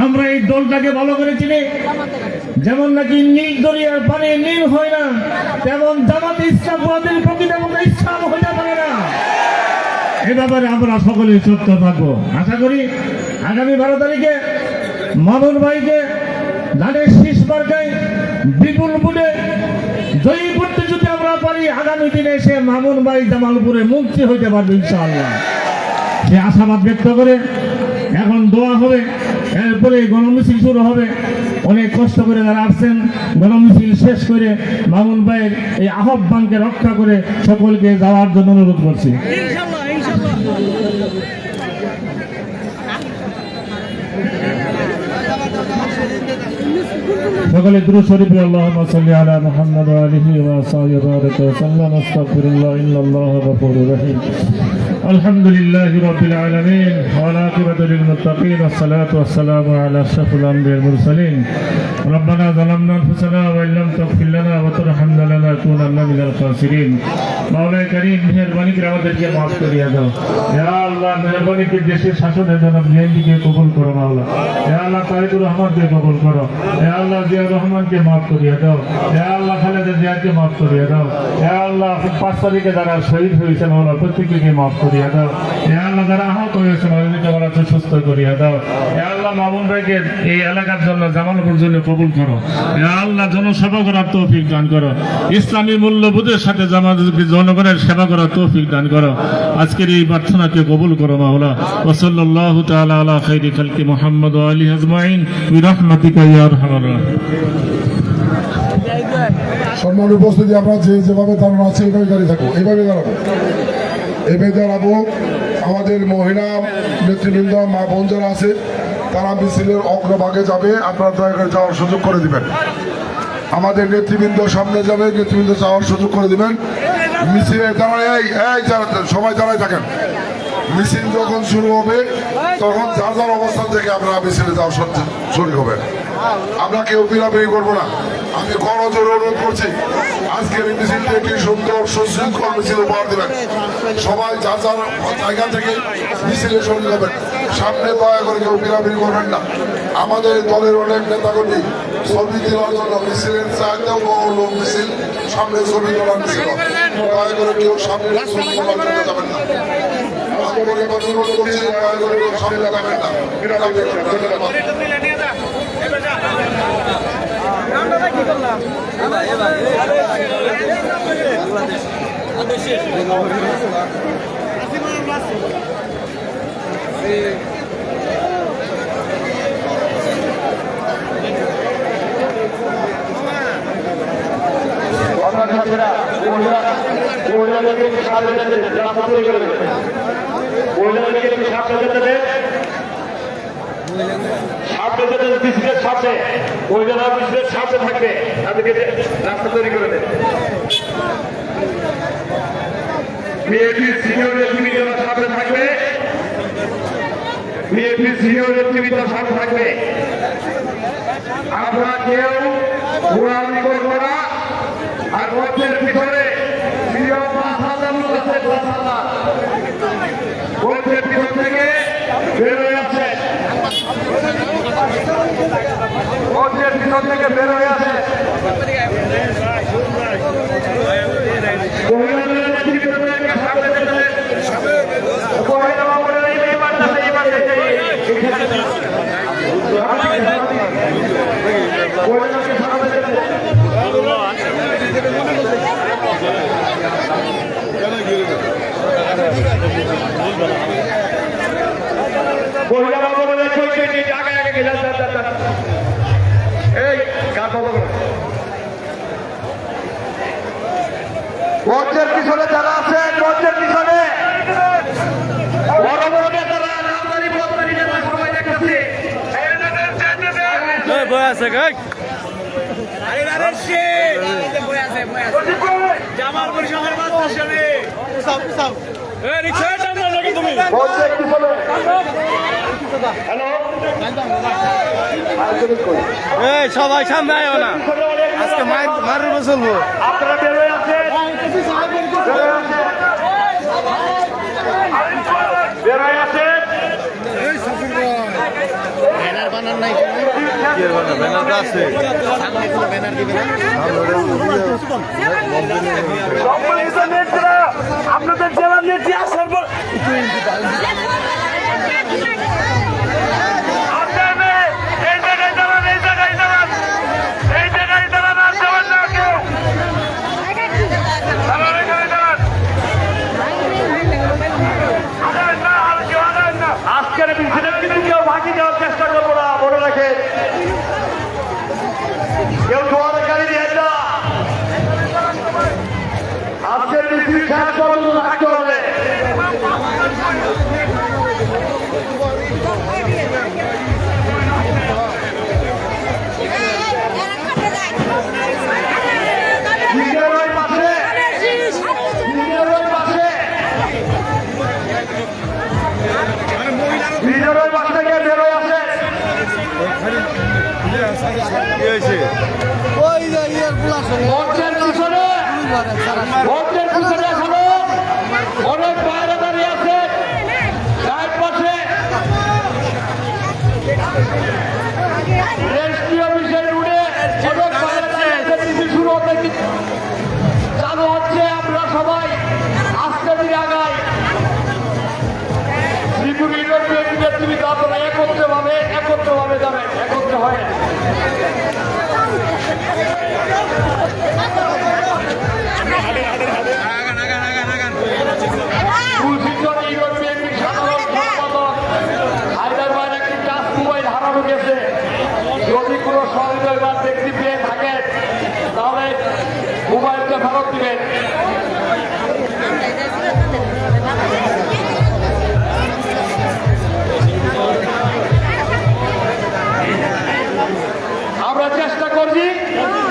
আমরা এই দলটাকে ভালো করে চিনি, যেমন নাকি নীল দরিয়ার পানি নীল হয় না, তেমন জামাতে ইসলাম কোনদিন প্রকৃতপক্ষে ইসলাম হইতে পারে না। এ ব্যাপারে আমরা সকলেই সত্য থাকবো। আশা করি আগামী 12 তারিখে মামুন ভাইকে ধানের শীষ মার্কায় বিপুল ভোটে জয়ী করতে যদি আমরা পারি, আগামী দিনে সে মামুন ভাই জামালপুরে মুক্তি হইতে পারবে ইনশাআল্লাহ। সে আশাবাদ ব্যক্ত করে এখন দোয়া হবে, এরপরে গণমিছিল শুরু হবে। অনেক কষ্ট করে যারা আসছেন গণমিছিল শেষ করে মামুন ভাইয়ের এই আহ্বানকে রক্ষা করে সকলকে যাওয়ার জন্য অনুরোধ করছি। সকলে দুরূদ শরীফ আল্লাহুম্মা সাল্লি আলা মুহাম্মাদ ওয়া আলিহি ওয়া সাহবিহি বারাকা ওয়া সাল্লাম। আস্তাগফিরুল্লাহ ইন্নাল্লাহা গফুরুর রহিম। আলহামদুলিল্লাহি রাব্বিল আলামিন ওয়া আকিবাতু লিল মুত্তাকিন ওয়াস সালাতু ওয়াস সালামু আলা আশরাফিল আমবিয়াল মুরসালিন। রব্বানা যালামনা আনফুসানা ওয়া ইল্লাম তাগফির লানা ওয়া তারহামনা লানাকুনান্না মিনাল খাসিরিন। মাওলানা কারীম মেহেরবানি করে আমাদেরকে মাফ করিয়া দাও। ইয়া আল্লাহ, মেহেরবানি করে দেশের শাসনের জন্য বিএনপিকে কবুল করো মাওলা। ইয়া আল্লাহ, তারেকুর রহমানকে কবুল করো। ইয়া আল্লাহ, জিয়াউর রহমানকে মাফ করিয়া দাও। ইয়া আল্লাহ, খালেদা জিয়াকে মাফ করিয়া দাও। ইয়া আল্লাহ, 5 তারিখে যারা শহীদ হয়েছে মাওলা প্রত্যেককে মাফ করিয়া দাও। ইয়া আল্লাহ, যারা আহত হয়েছে ওদেরকে বলা সুস্থ করিয়া দাও। ইয়া আল্লাহ, মামুন ভাইকে এই এলাকার জন্য জামালপুর জন্য কবুল করো। ইয়া আল্লাহ, জনসেবা করার তৌফিক দান করো। ইসলামী মূল্যবোধের সাথে জনগণের সেবা করার তৌফিক দান করো। আজকের এই প্রার্থনাকে কবুল করো মাওলা। ওয়া সাল্লাল্লাহু তাআলা আলা খাইরি খালকি মুহাম্মদ ওয়া আলিহি আজমাইন বিরহমাতিকা ইয়া আরহামার রাহিম। সম্মানের উপস্থিতি, আমরা যেভাবে দাঁড়ানো আছে এইভাবে দাঁড়িয়ে থাকবো, এইভাবে দাঁড়াবো। আমাদের মহিলা নেতৃবৃন্দ, মা বোন যারা আছে তারা মিছিলের অগ্রভাগে যাবে। আপনারা দয়া করে যাওয়ার সুযোগ করে দিবেন। আমাদের নেতৃবৃন্দ সামনে যাবে, নেতৃবৃন্দ যাওয়ার সুযোগ করে দিবেন। মিছিলে দাঁড়ায় সবাই দাঁড়ায় থাকেন। মিছিল যখন শুরু হবে তখন যার যার অবস্থান থেকে আপনারা মিছিলে যাওয়ার শুরু হবেন। আমরা কেউ বিরাবি করবো না। আমি করজোর অনুরোধ করছি, আজকের এই মিছিলটি একটি সুন্দর সুশৃঙ্খল মিছিল উপহার দেবেন। সবাই যার যার জায়গা থেকে মিছিলে শরীর হবেন। সামনে দয়া করে কেউ বিরাবি করবেন না। আমাদের দলের অনেক নেতাকর্মী ছবি তোলার জন্য মিছিলের চাইতেও লোক মিছিল, সামনে ছবি তোলার মিছিল, দয়া করে কেউ সামনে ছবি তোলার জন্য যাবেন না। অনুরোধ করছি, দয়া করে কেউ সামনে যাবেন না। ধন্যবাদ। ছাত্রছাত্রীরা মহিলাদেরকে সামনে যেতে রাস্তা তৈরি করে দেবে। মহিলাদেরকে একটু সামনে যেতে দেবে, সামনে যেতে বিসিকের সামনে, মহিলারা বিসিকের সামনে থাকবে, তাদেরকে রাস্তা তৈরি করে দেবে। বিএনপি সিনিয়র নেতৃবৃন্দরা সামনে থাকবে, বিএনপি সিনিয়র নেতৃবৃন্দ সামনে থাকবে। আমরা কেউ ঘোরাঘুরি করবো না। আর মঞ্চের পিছনে মঞ্চের পিছন থেকে বের হয়ে আছে, মঞ্চের পিছন থেকে বের হয়ে আছে। মঞ্চের পিছনে যারা আছেন, মঞ্চের পিছনে বড় বড় নেতারা, নামদারি বদনারি নেতা সবাই দেখতেছি। জামালপুর শহর মাদ্রাসানে মঞ্চের পিছনে সবাই সামনে আয়ো না, আজকে মারব চলবো। আপনারা বের হয়ে আছেন, বের হয়ে আছেন। আপনাদের জেলার নেত্রী আসার পর আজকের মিছিলের কিন্তু কেউ ভাগি দেওয়ার চেষ্টা করবো না, মনে রাখে। কেউ জোয়ারে গাড়ি দিয়ে না, আজকের মিছিল শেষ পর্যন্ত থাকতে হবে। বিজয়ের বাস থেকে বের হয়ে আসে। মঞ্চের পিছনে এখনো অনেক বাইরে দাঁড়িয়ে আছে, সাইড পাশে রেজিস্ট্রি অফিসের রুটে অনেক বাইরে দাঁড়িয়ে আছে। মিছিল শুরু হতে চালু হচ্ছে, আমরা সবাই আস্তে ধীরে আগাই। তুমি আপনারা একত্রে যাবেন, একত্রে হয়। হায়দ্রাবাদ একটি টাচ মোবাইল হারানো গেছে। যদি কোনো সহৃদয়বান ব্যক্তি পেয়ে থাকেন তাহলে মোবাইলটা ফেরত দিবেন। আমরা চেষ্টা করছি,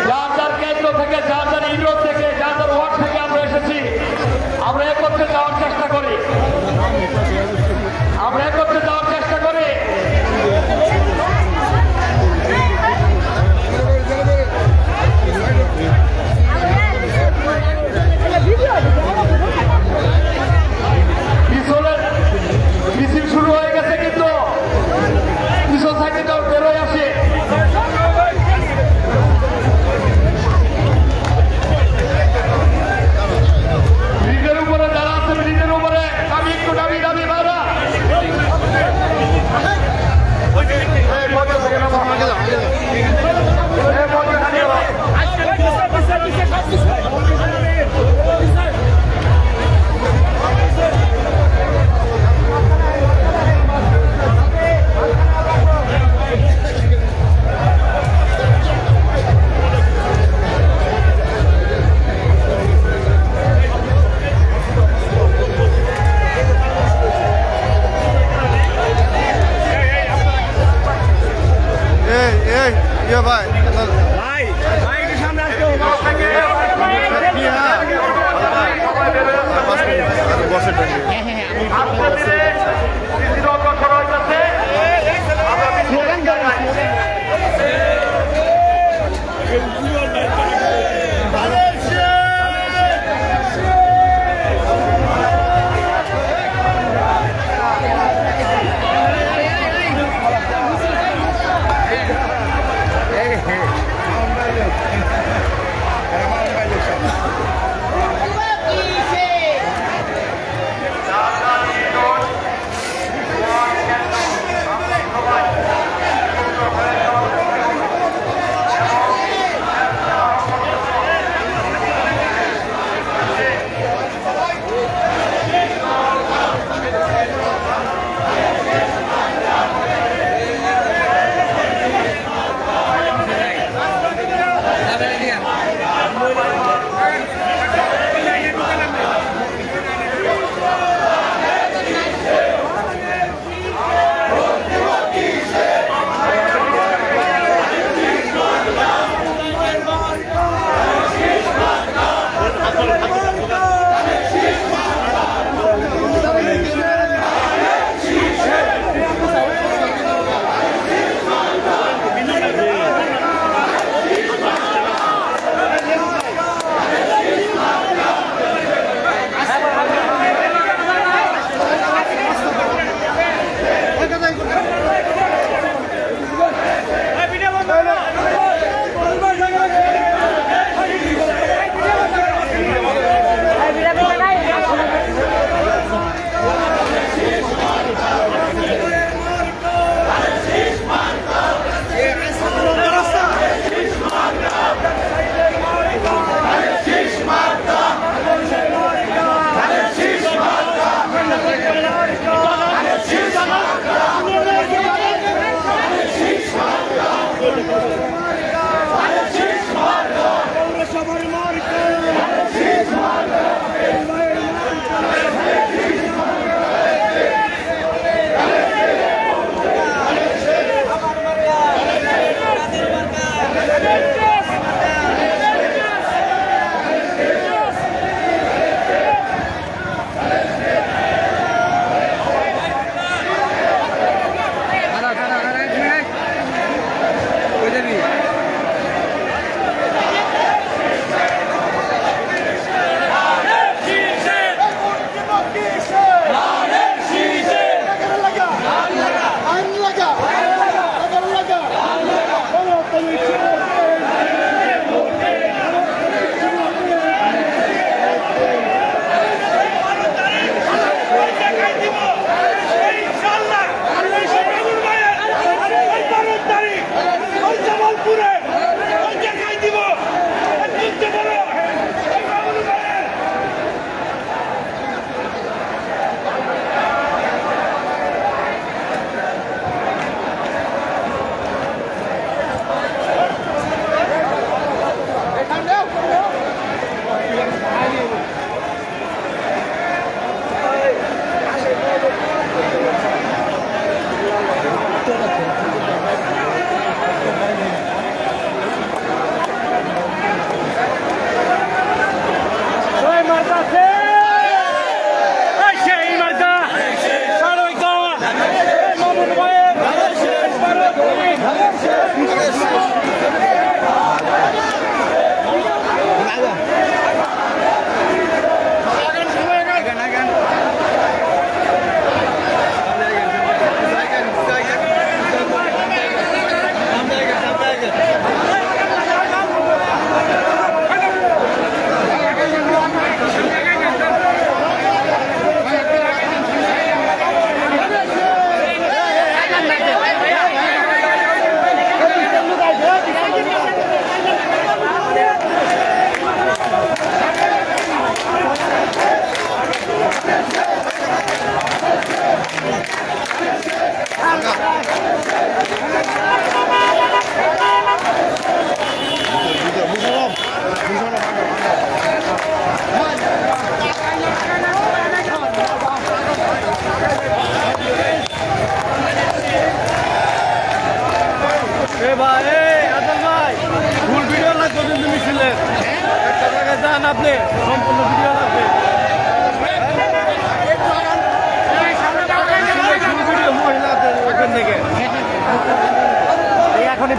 যার যার কেন্দ্র থেকে, যার যার ইউরোপ থেকে, যার যার ওয়ার্ড থেকে আমরা এসেছি, আমরা একত্রে যাওয়ার চেষ্টা করি, আমরা একত্রে যাওয়ার চেষ্টা করি। আস্তে ধীরে শিশির অগ্রসর হইতেছে। আমরা বিভিন্ন জায়গায়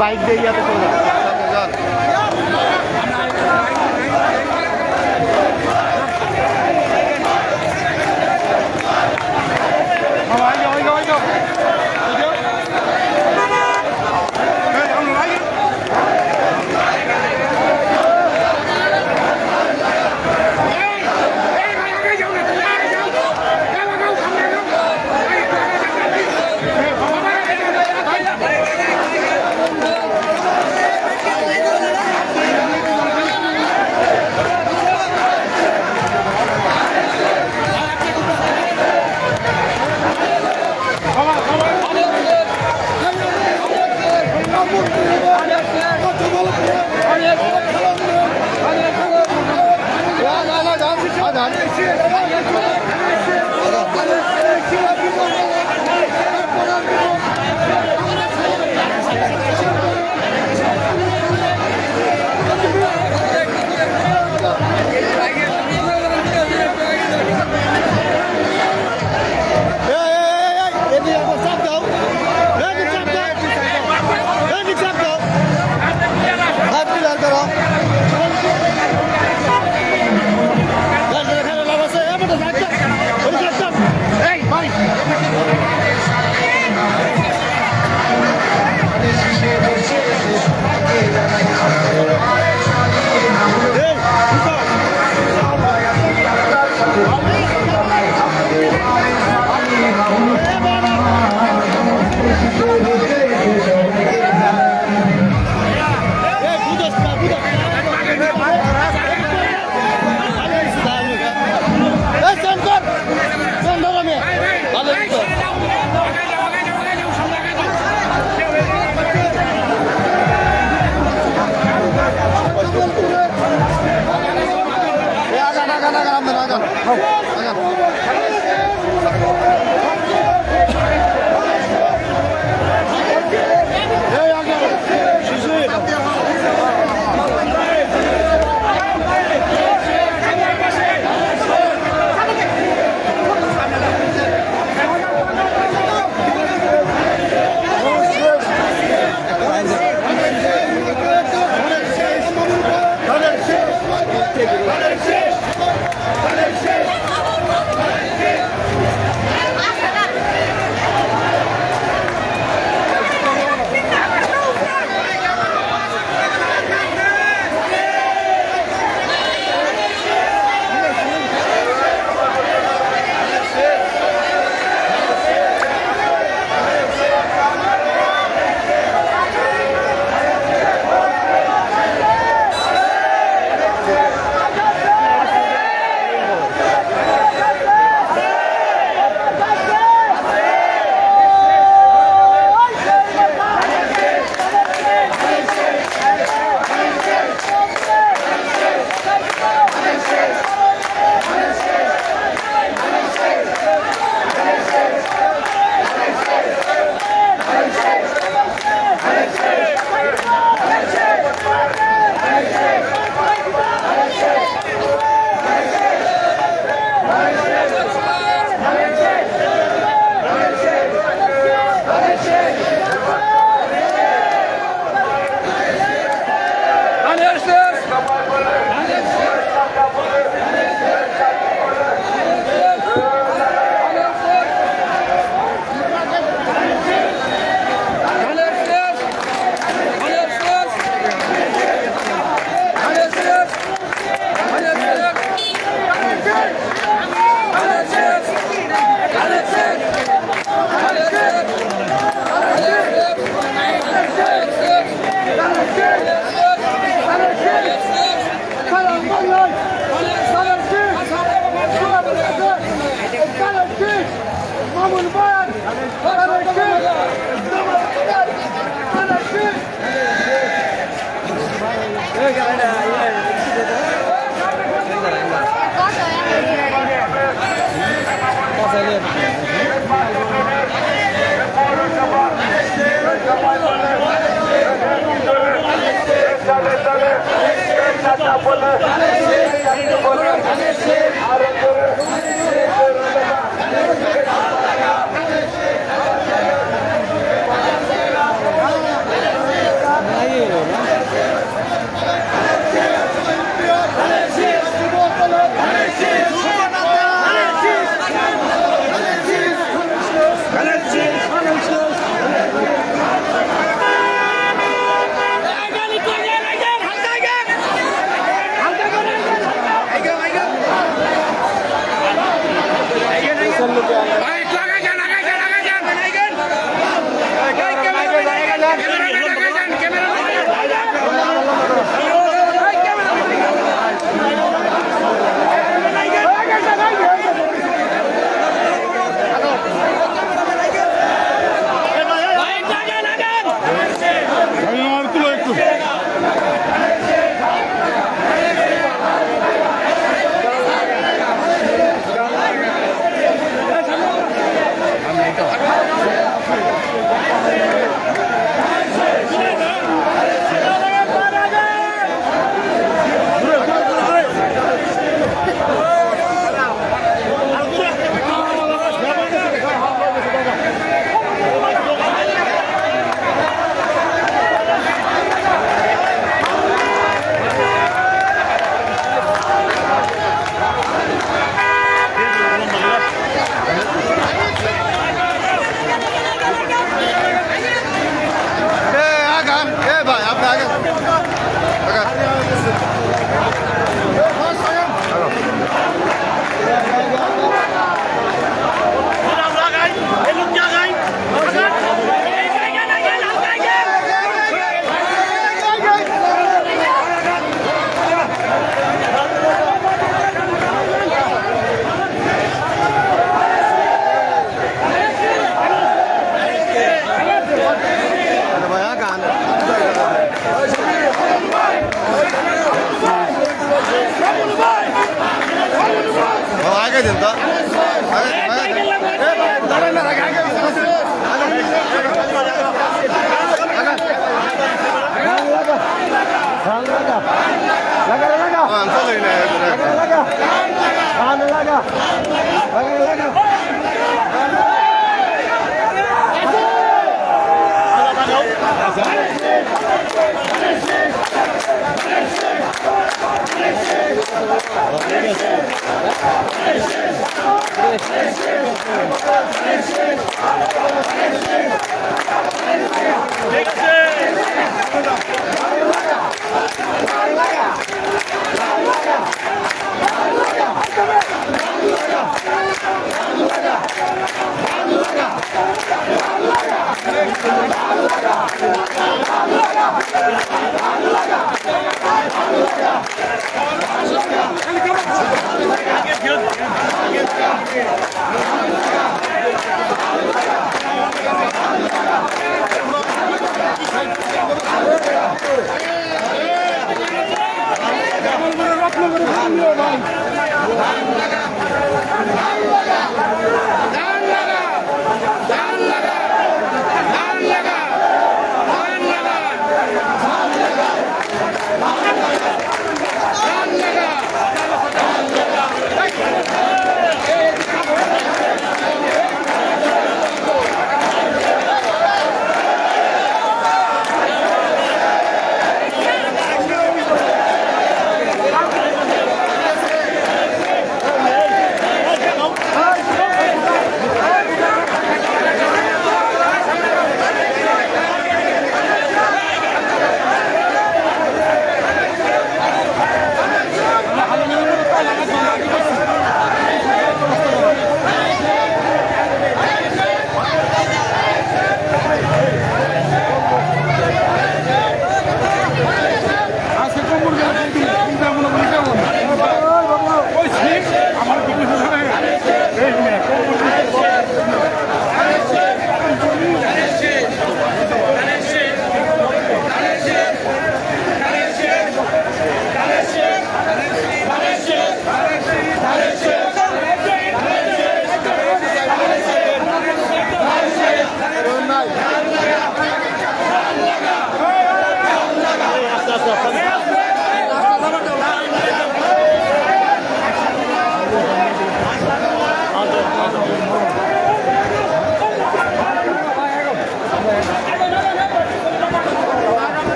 বাইক দিয়ে ইয়াতে চলে যান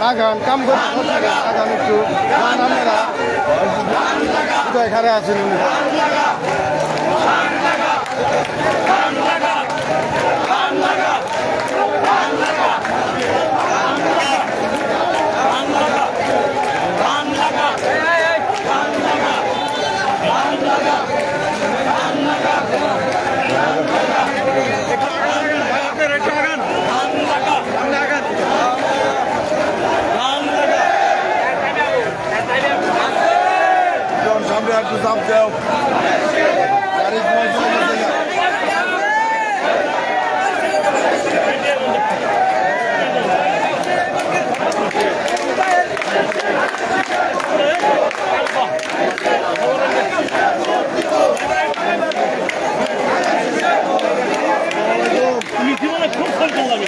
আগান কাম করতে আগান একটু আপনারা এখানে আছেন সামনে একটু চাপ দাও তুমি জীবনে খুব সন্তান লাগে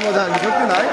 মজা সত্যি নাই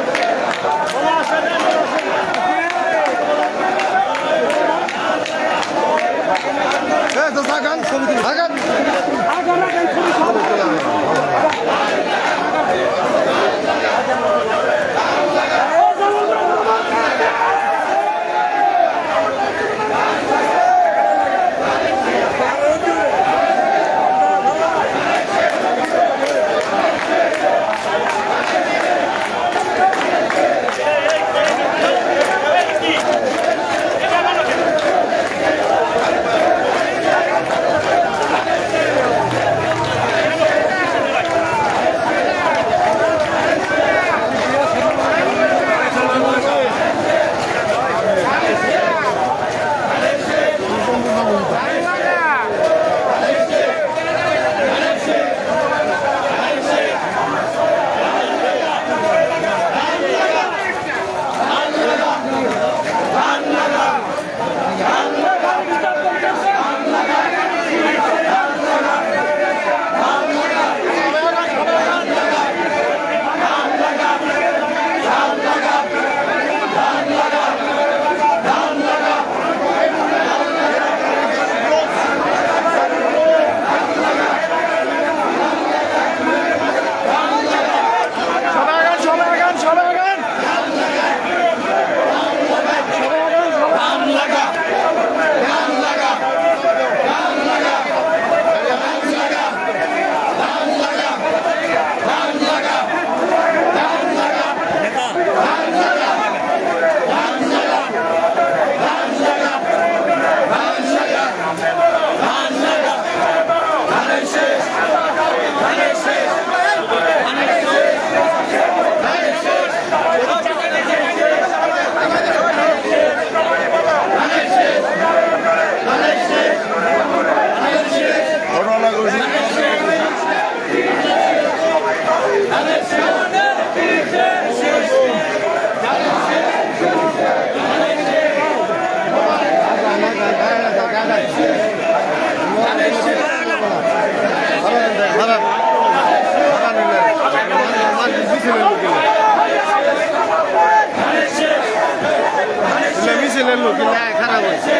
মিছিলের লোক খারাপ হয়েছে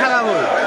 খারাপ হয়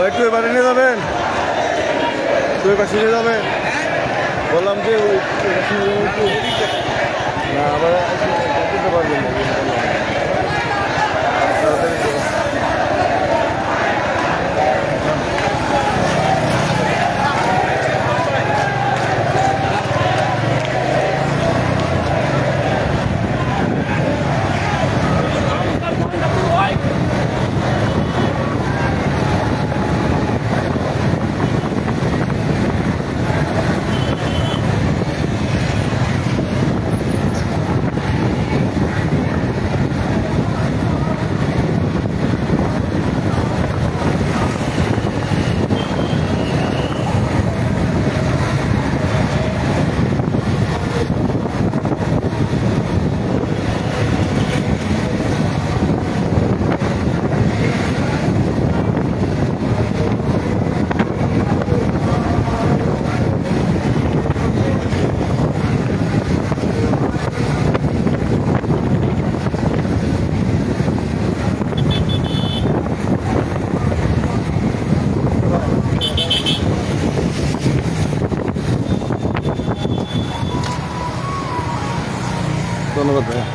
একটু এবারে নিয়ে যাবেন, একটু পাশে নিয়ে যাবেন। বললাম যে না আবার দিতে পারবেন না। ধন্যবাদ ভাইয়া।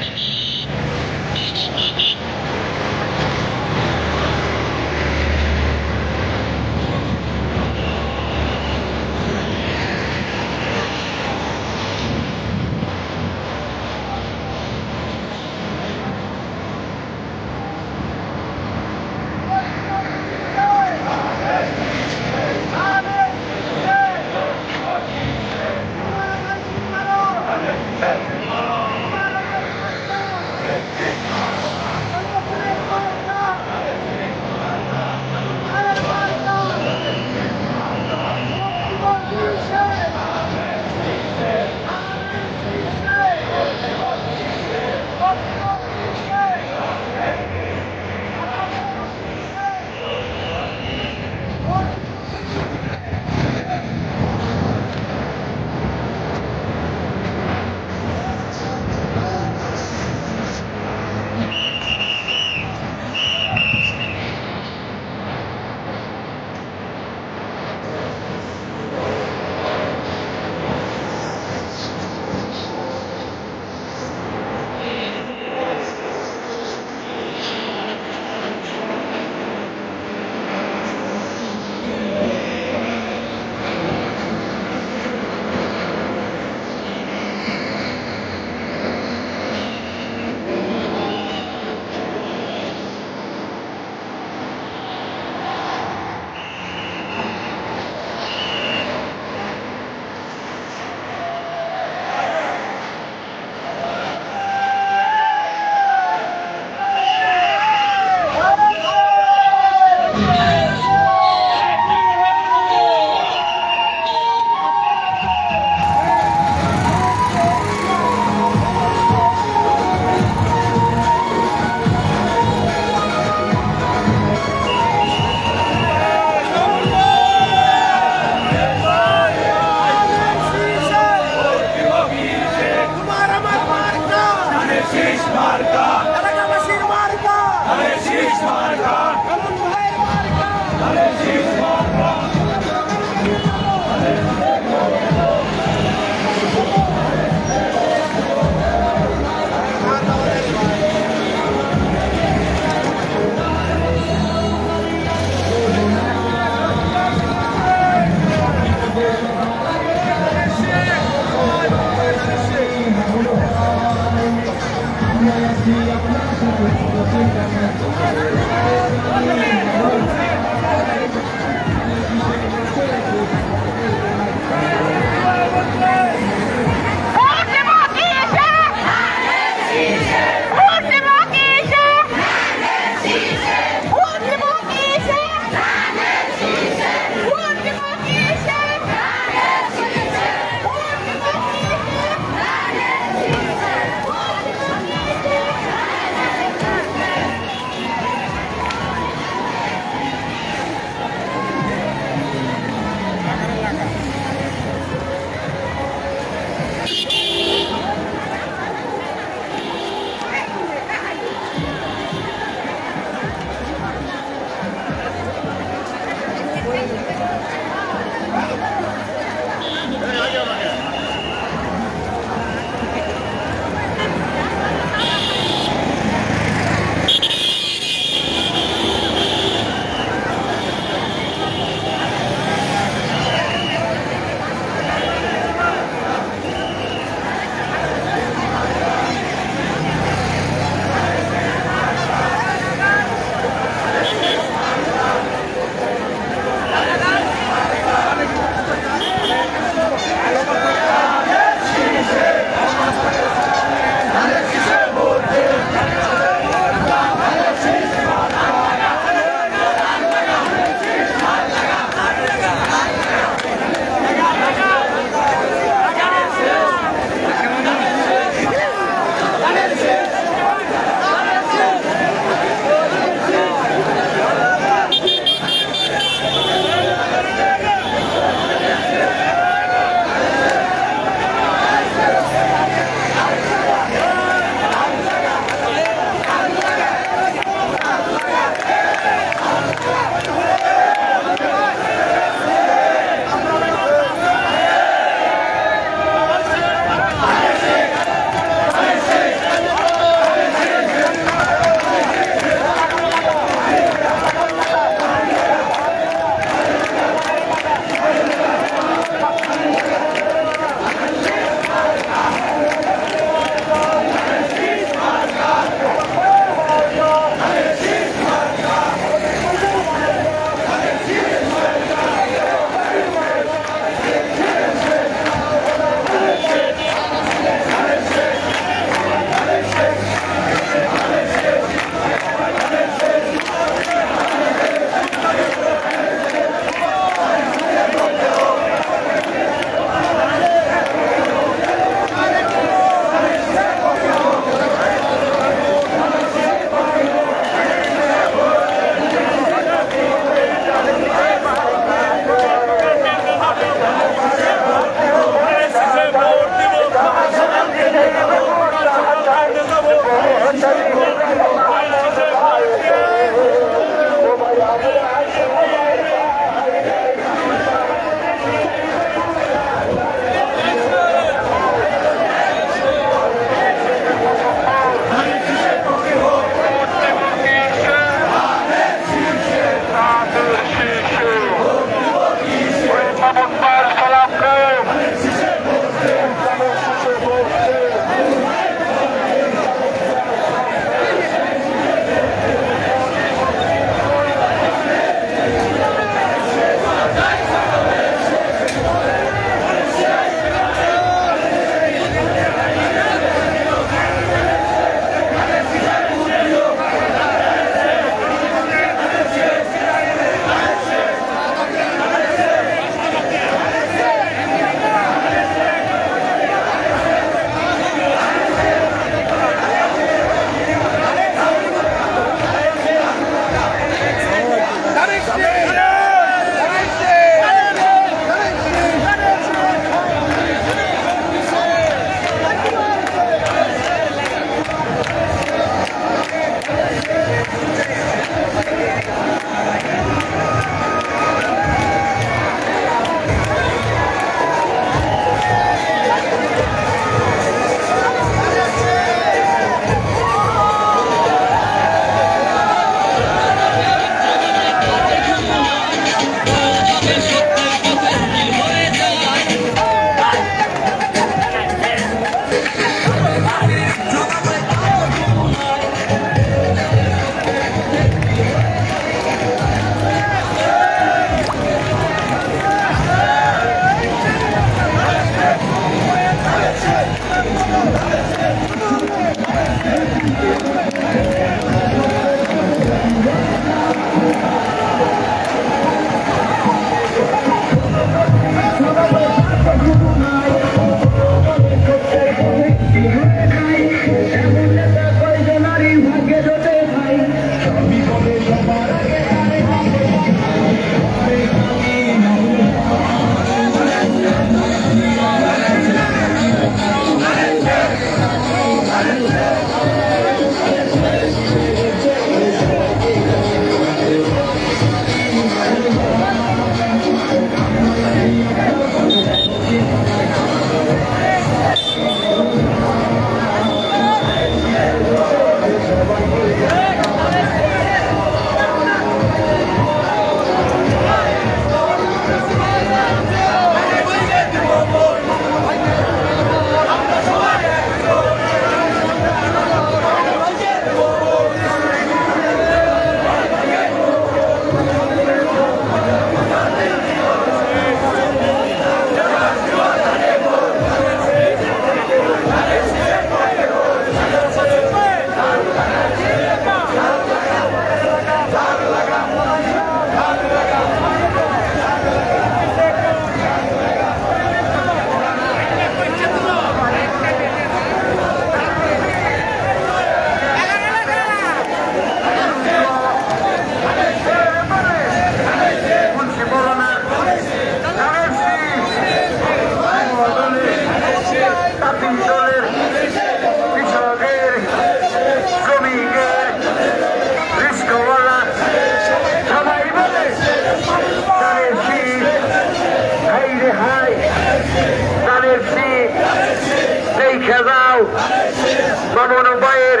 মামুন ভাইয়ের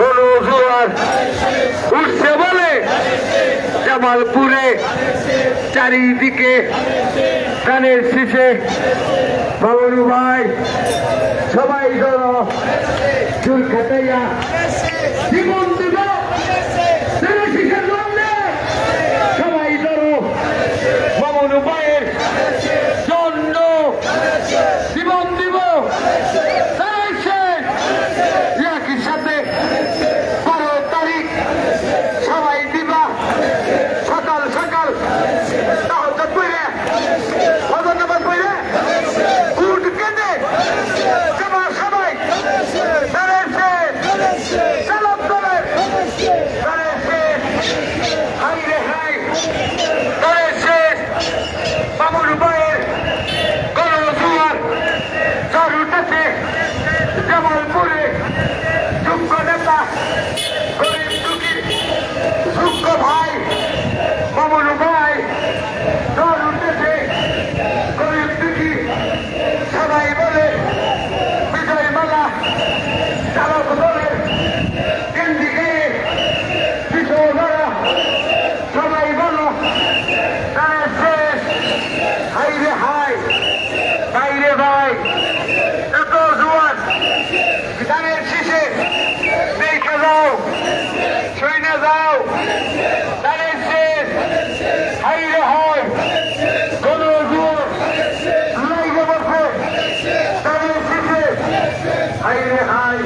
কোন জোয়ার উঠছে বলে জামালপুরে চারিদিকে কানের শীষে মামুন ভাই সবাই ধরো চুল খাটাইয়া জীবন দিব শিখের জন্য সবাই ধরো মামুন ভাইয়ের জন্য জীবন দিব একই সাথে 12 তারিখ সবাই দিবা সকাল সকাল তাহলে পড়ে ফজর নামাজ পড়ে উঠ কেটে যাবা সবাই সালাম করে হাই রে হাই মামুন ভাইয়ের কোন জোয়ার ঝড় উঠেছে জামালপুরে যোগ্য নেতা গরিব দুঃখীর যোগ্য ভাই মামুন ভাই ঝড় উঠেছে গরিব দুঃখী সবাই বলে বিজয় মালা চালক দলের কেন্দ্রি গিয়ে কিশোররা সবাই বলো হাই রে হাই ভাই রে ভাই এত জোয়ার ধানের শীষে দেখে যাও শুনে যাও ধানের শেষ হাই রে হয় কোন জোর লাইগে বসে ধানের শীষে হাই রে হাই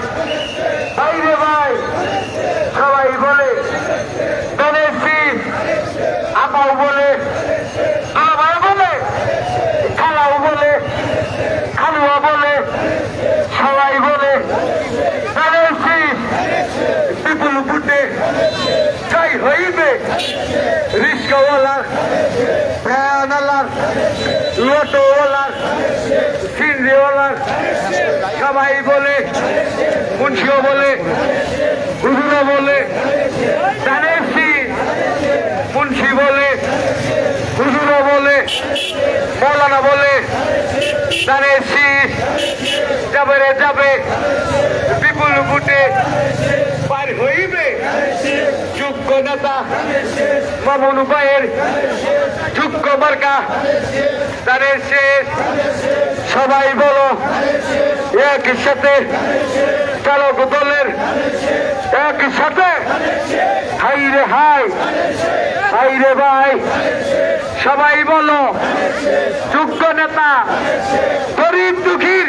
ভাই রে ভাই সবাই বলে ধানের শীষ আপাও বলে আমার বলে খালাও বলে খালুয়া বলে সবাই বলে বিপুল ফুটে যাই হইবে রিক্সাওয়ালার ভ্যানওয়ালার অটোওয়ালার সিন্দিওয়ালার সবাই বলে মুন্সিও বলে হুজুরও বলে ধানের শীষ মুন্সি বলে হুজুরও বলে মৌলানা বলে ধানের শীষ যাবে রে যাবে বিপুল ফুটে পার হইবে যোগ্য নেতা মামুন ভাইয়ের যোগ্য মার্কা ধানের শেষ সবাই বলো একই সাথে চালক দলের একই সাথে হাই রে হাই হাই রে ভাই সবাই বলো যোগ্য নেতা গরিব দুঃখীর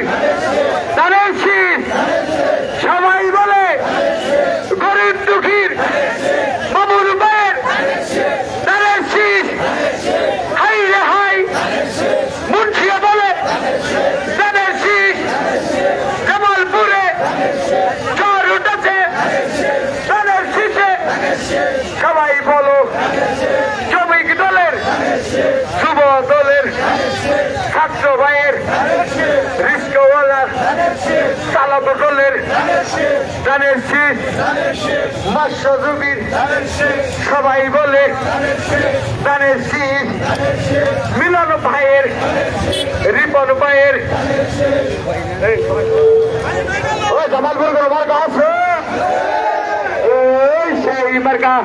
ধানের শীষ সবাই বলে গরিব দুঃখীর মামুন ভাইয়ের ধানের শীষ হাই রে হাই মুন্সিয়া বলে ধানের শীষ জামালপুরে ঝড় উঠেছে ধানের শীষে সবাই বলো শ্রমিক দলের যুব দলের ছাত্র ভাইয়ের রিক্সাওয়ালার চালক দলের ধানের শীষ মৎস্যজীবীর সবাই বলে ধানের শীষ মিলন ভাইয়ের রিপন ভাইয়ের ওই জামালপুর কোনো মার্কা আছে সেই মার্কা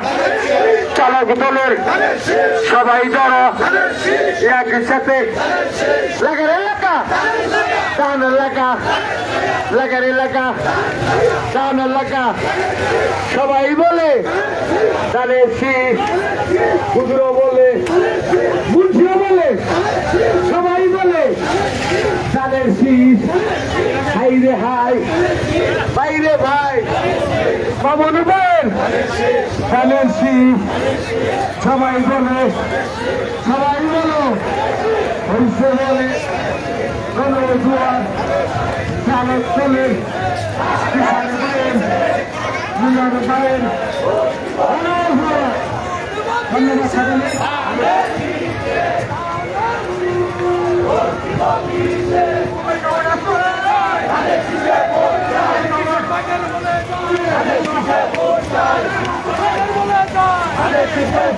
চালক দলের সবাই জড়ো একই সাথে লাগার এলাকা টান এলাকা লাগার এলাকা টান এলাকা সবাই বলে ধানের শীষ হুজুরও বলে মুন্সিও বলে সবাই বলে ধানের শীষ হাই রে হাই ভাই রে ভাই মামুন ভাইয়ের ধানের শীষ সবাই বলে সবাই বলো হরিষে বলে কোন জোয়ার চালক দলের কিষান ভাইয়ের মিলন ভাইয়ের ধন্যবাদ সকলে Allez,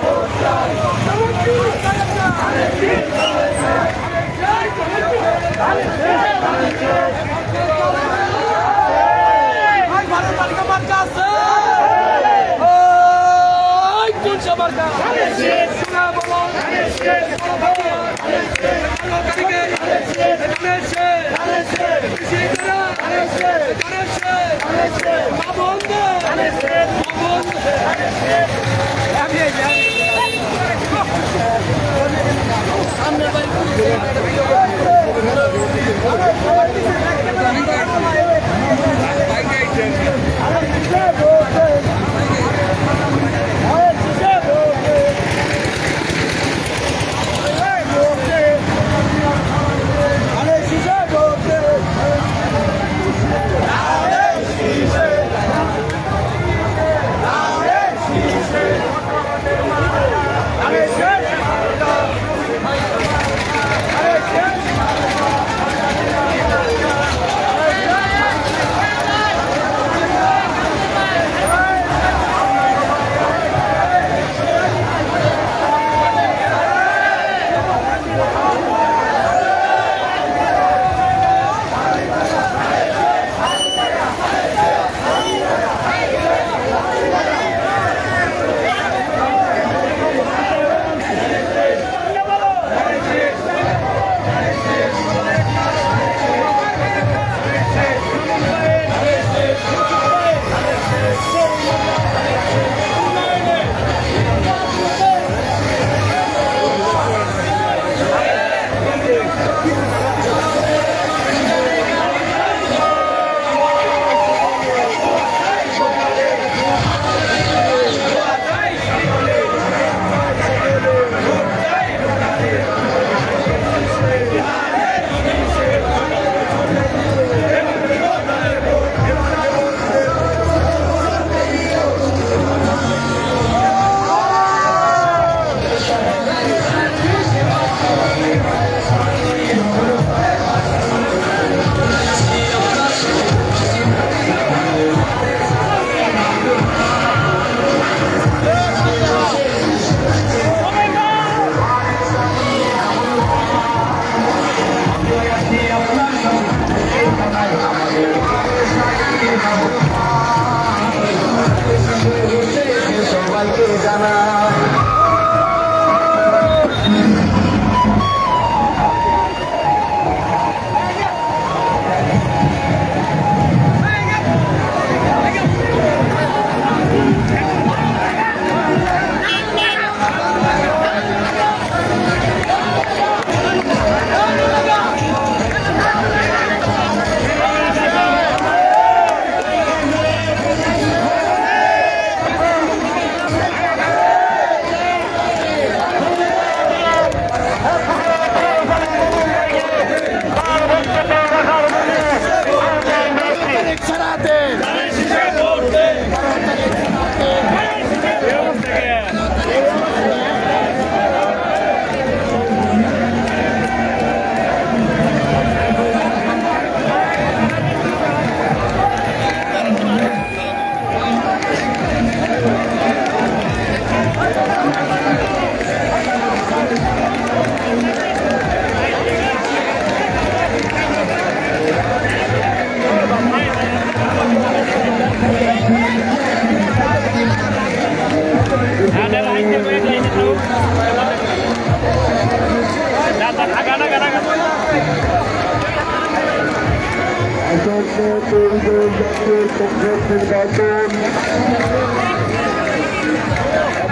নির্বাচন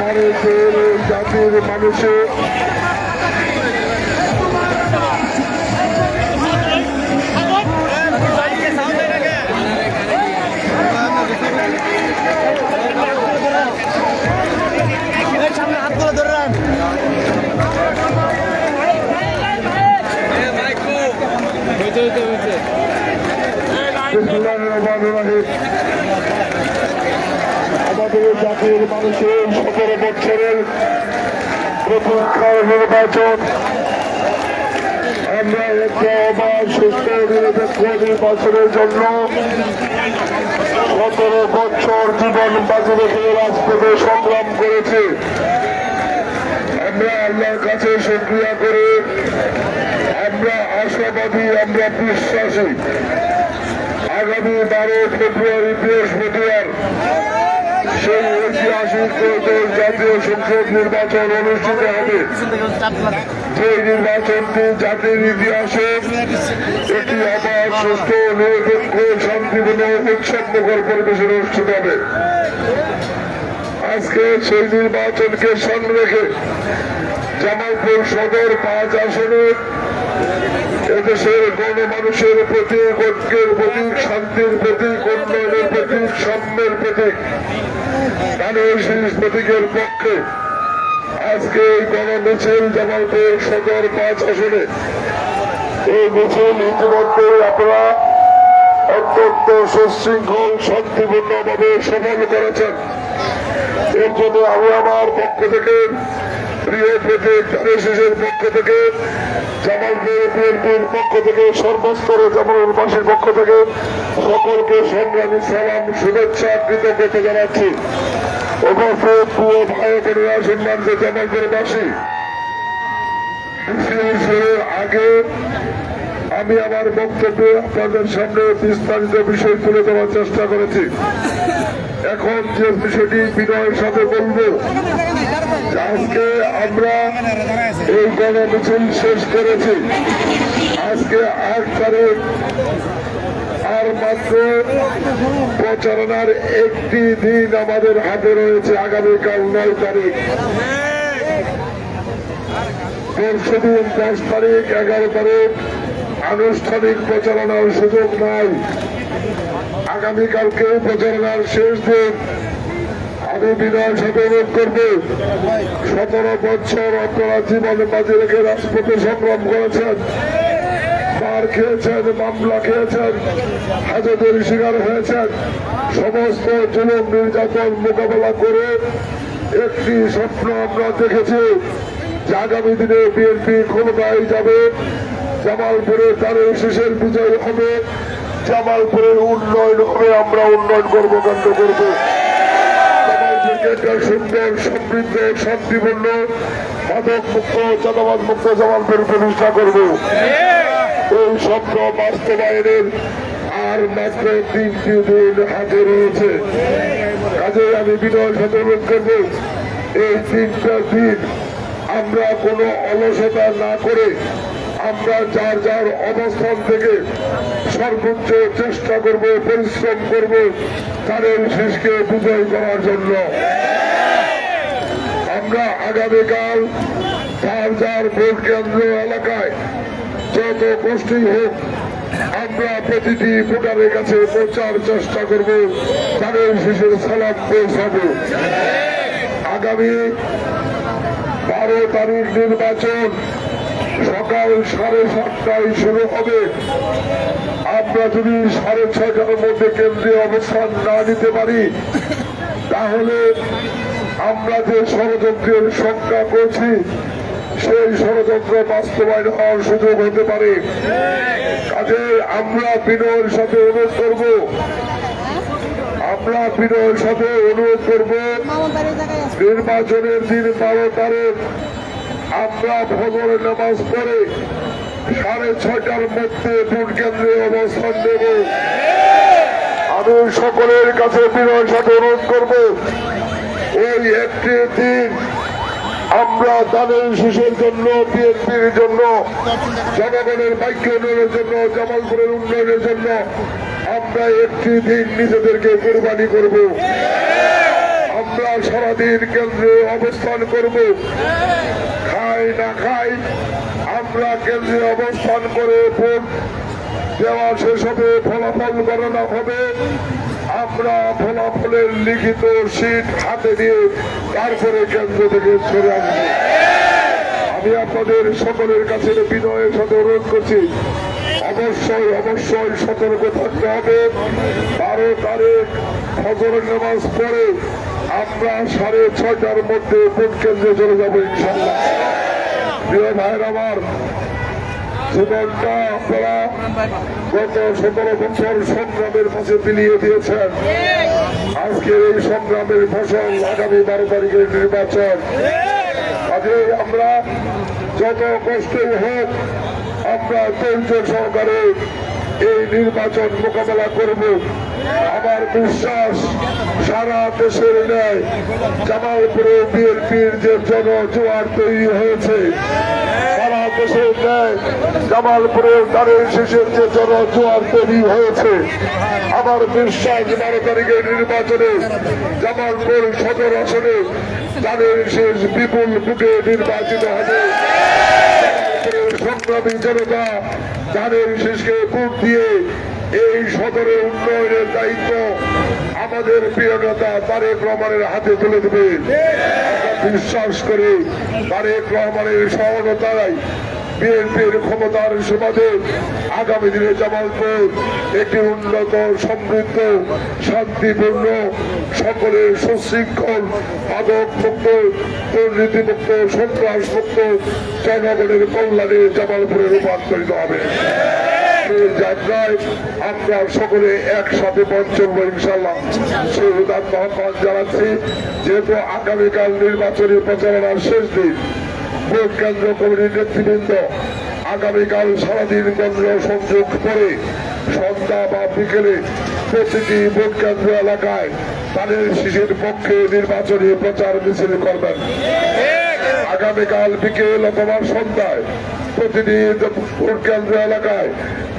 আমাদের জাতির মানুষের আমাদের জাতির মানুষের 17 বছরের প্রথম নির্বাচন আমরা একটা অবাধ সুস্থ নিরপেক্ষ নির্বাচনের জন্য 17 বছর জীবন বাজি রেখে রাজপথে সংগ্রাম করেছি। আমরা আল্লাহর কাছে শুকরিয়া করে আমরা আশাবাদী, আমরা বিশ্বাসী আগামী 12 ফেব্রুয়ারি বৃহস্পতিবার সেই ঐতিহাসিক জাতীয় সংসদ নির্বাচন অনুষ্ঠিত হবে। যে নির্বাচনটি জাতির ইতিহাসে একটি অবাধ সুস্থ নিরপেক্ষ শান্তিপূর্ণ উৎসবমুখর পরিবেশে অনুষ্ঠিত হবে। আজকে সেই নির্বাচনকে সামনে রেখে জামালপুর সদর 5 আসনের এদেশের গণমানুষের প্রতীক, ঐক্যের প্রতীক, শান্তির প্রতীক, উন্নয়নের প্রতীক, সাম্যের প্রতীক, ধানের শীষ প্রতীকের পক্ষে আজকে এই গণমিছিল জামালপুর সদর 5 আসনে এই মিছিল ইতিমধ্যে আপনারা অত্যন্ত সুশৃঙ্খল শান্তিপূর্ণভাবে সফল করেছেন। এর জন্য আমি আমার পক্ষ থেকে, প্রিয় প্রতীক ধানের শীষের পক্ষ থেকে, জামালপুর বিএনপির পক্ষ থেকে, সর্বস্তরে জামালপুরবাসীর পক্ষ থেকে সকলকে সংগ্রামী সালাম, শুভেচ্ছা, কৃতজ্ঞতা জানাচ্ছি। উপস্থিত প্রিয় ভাই বোনেরা, সম্মানিত জামালপুরবাসী, আগে আমি আমার বক্তব্যে আপনাদের সামনে বিস্তারিত বিষয় তুলে দেওয়ার চেষ্টা করেছি। এখন যে বিষয়টি বিনয়ের সাথে বলবো, আজকে আমরা এই গণমিছিল শেষ করেছি। আজকে 8 তারিখ, আর মাত্র প্রচারণার একটি দিন আমাদের হাতে রয়েছে। আগামীকাল 9 তারিখ, পরশুদিন 10 তারিখ, 11 তারিখ আনুষ্ঠানিক প্রচারণার সুযোগ নাই। আগামীকালকে প্রচারণার শেষ দিন। আমি বিনয়ের সাথে অনুরোধ করব, 17 বছর আপনারা জীবনে বাজি রেখে রাজপথে সংগ্রাম করেছেন, মার খেয়েছেন, মামলা খেয়েছেন, হাজতের শিকার হয়েছেন। সমস্ত জুলুম নির্যাতন মোকাবেলা করে একটি স্বপ্ন আমরা দেখেছি যে আগামী দিনে বিএনপি ক্ষমতায় যাবে, জামালপুরে ধানের শীষের বিজয় হবে, জামালপুরের উন্নয়ন হবে, আমরা উন্নয়ন কর্মকাণ্ড করব, জামালপুরকে একটা সুন্দর, সমৃদ্ধ, শান্তিপূর্ণ, মাদক মুক্ত, চাঁদাবাদ মুক্ত জামালপুর প্রতিষ্ঠা করব। এই স্বপ্ন বাস্তবায়নের আর মাত্র 3টি দিন হাতে রয়েছে। কাজে আমি বিনয়ের সাথে অনুরোধ করব, এই 3টা দিন আমরা কোনো অলসতা না করে আমরা যার যার অবস্থান থেকে সর্বোচ্চ চেষ্টা করব, পরিশ্রম করব ধানের শীষকে বিজয় করার জন্য। আমরা আগামীকাল যার যার ভোট কেন্দ্র এলাকায় যত কষ্টই হোক, আমরা প্রতিটি ভোটারের কাছে পৌঁছার চেষ্টা করব, ধানের শীষের সালাম পৌঁছাবো। আগামী 12 তারিখ নির্বাচন সকাল 7:30টায় শুরু হবে। আমরা যদি 6:30টার মধ্যে কেন্দ্রীয় অবস্থান না নিতে পারি, তাহলে আমরা যে ষড়যন্ত্রের সংখ্যা করছি সেই ষড়যন্ত্র বাস্তবায়ন হওয়ার সুযোগ হতে পারে। কাজে আমরা বিনয়ের সাথে অনুরোধ করব, নির্বাচনের দিন 12 তারিখ আমরা ফজরের নামাজ পড়ে 6:30টার মধ্যে ভোট কেন্দ্রে অবস্থান নেব। আমি সকলের কাছে বিনয়ের সাথে অনুরোধ করব, ওই একটি দিন আমরা ধানের শীষের জন্য, বিএনপির জন্য, জনগণের ভাগ্য উন্নয়নের জন্য, জামালপুরের উন্নয়নের জন্য আমরা একটি দিন নিজেদেরকে কোরবানি করব। আমরা সারাদিন কেন্দ্রে অবস্থান করব, খাই না খাই আমরা কেন্দ্রে অবস্থান করে ভোট দেওয়া শেষ হবে, ফলাফল গণনা হবে। আমরা ফলাফলের লিখিত শীট হাতে দিয়ে তারপরে কেন্দ্র থেকে ছেড়ে আসবো। আমি আপনাদের সকলের কাছে বিনয়ের সাথে অনুরোধ করছি, অবশ্যই অবশ্যই সতর্ক থাকতে হবে। 12 তারিখ ফজরের নামাজ পড়ে আমরা 6:30টার মধ্যে ভোট কেন্দ্রে চলে যাবো ইনশাল্লাহ। প্রিয় ভাইয়ের আমার, জীবনটা আপনারা গত 17 বছর সংগ্রামের মাঝে বিলিয়ে দিয়েছেন। আজকের এই সংগ্রামের ফসল আগামী 12 তারিখের নির্বাচন। কাজে আমরা যত কষ্টই হোক আমরা ধৈর্য সহকারে এই নির্বাচন মোকাবেলা করব। আমার বিশ্বাস সারা দেশের ন্যায় জামালপুরে বিএনপির যে জনজোয়ার তৈরি হয়েছে, সারা দেশের ন্যায় জামালপুরের ধানের শীষের যে জনজোয়ার তৈরি হয়েছে, আমার বিশ্বাস 12 তারিখের নির্বাচনে জামালপুর সদর আসনে ধানের শীষ বিপুল ভোটে নির্বাচিত হবে। সংগ্রাম সংগ্রামী জনতা তাদের শেষকে ভোট দিয়ে এই সদরের উন্নয়নের দায়িত্ব আমাদের প্রিয় নেতা তারেক রহমানের হাতে তুলে দেবে। আমরা বিশ্বাস করি তারেক রহমানের সহনতায় বিএনপির ক্ষমতার সুবাদে আগামী দিনে জামালপুর একটি উন্নত সমৃদ্ধ শান্তিপূর্ণ সকলের সুশৃঙ্খল মাদক মুক্ত দুর্নীতিমুক্ত সন্ত্রাস মুক্ত জনগণের কল্যাণে জামালপুরে রূপান্তরিত হবে। এই যাত্রায় আমরা সকলে একসাথে মঞ্চ চলবো ইনশাল্লাহ। সেই উদাত্ত আহ্বান জানাচ্ছি। যেহেতু আগামীকাল নির্বাচনী প্রচারণার শেষ দিন, ভোট কেন্দ্র কমিটির নেতৃবৃন্দ আগামীকাল সারাদিন কেন্দ্র সংযোগ করে সন্ধ্যা বা বিকেলে প্রতিটি ভোট কেন্দ্র এলাকায় তাদের শিশুর পক্ষে নির্বাচনী প্রচার মিছিল করবেন। আগামীকাল বিকেল অথবা সন্ধ্যায় প্রতিটি ভোট কেন্দ্র এলাকায়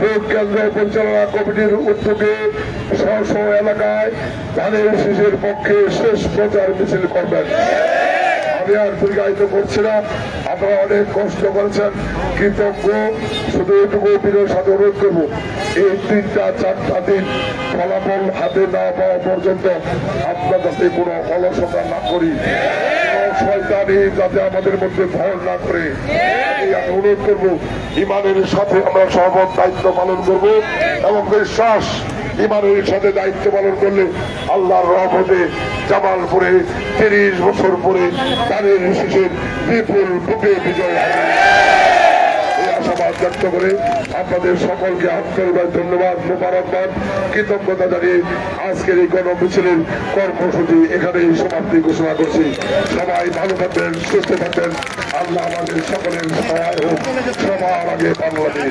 ভোট কেন্দ্র পরিচালনা কমিটির উদ্যোগে স্ব এলাকায় তাদের শিশুর পক্ষে শেষ প্রচার মিছিল করবেন। আমি আর দীর্ঘায়িত করছি না, আপনারা অনেক কষ্ট করেছেন, কৃতজ্ঞ। শুধু এটুকু বিনয়ের সাথে অনুরোধ করবো, এই 3-4টা দিন ফলাফল হাতে না পাওয়া পর্যন্ত আপনার যাতে কোনো অলসতা না করি, শয়তানি যাতে আমাদের মধ্যে ভয় না করে, আমি অনুরোধ করবো ইমানের সাথে আমরা সর্বত দায়িত্ব পালন করবো এবং বিশ্বাস ইমানের সাথে দায়িত্ব পালন করলে আল্লাহর রহমতে জামালপুরে 30 বছর পরে তাদের শিশুর বিপুল বুকে বিজয় হবে। এই আশাবাদ ব্যক্ত করে আপনাদের সকলকে আন্তরিক ধন্যবাদ, মোবারকবাদ, কৃতজ্ঞতা জানিয়ে আজকের এই গণমিছিলের কর্মসূচি এখানেই সমাপ্তি ঘোষণা করছি। সবাই ভালো থাকবেন, সুস্থ থাকবেন। আল্লাহ আমাদের সকলের সহায় হোক। সবার আগে বাংলাদেশ।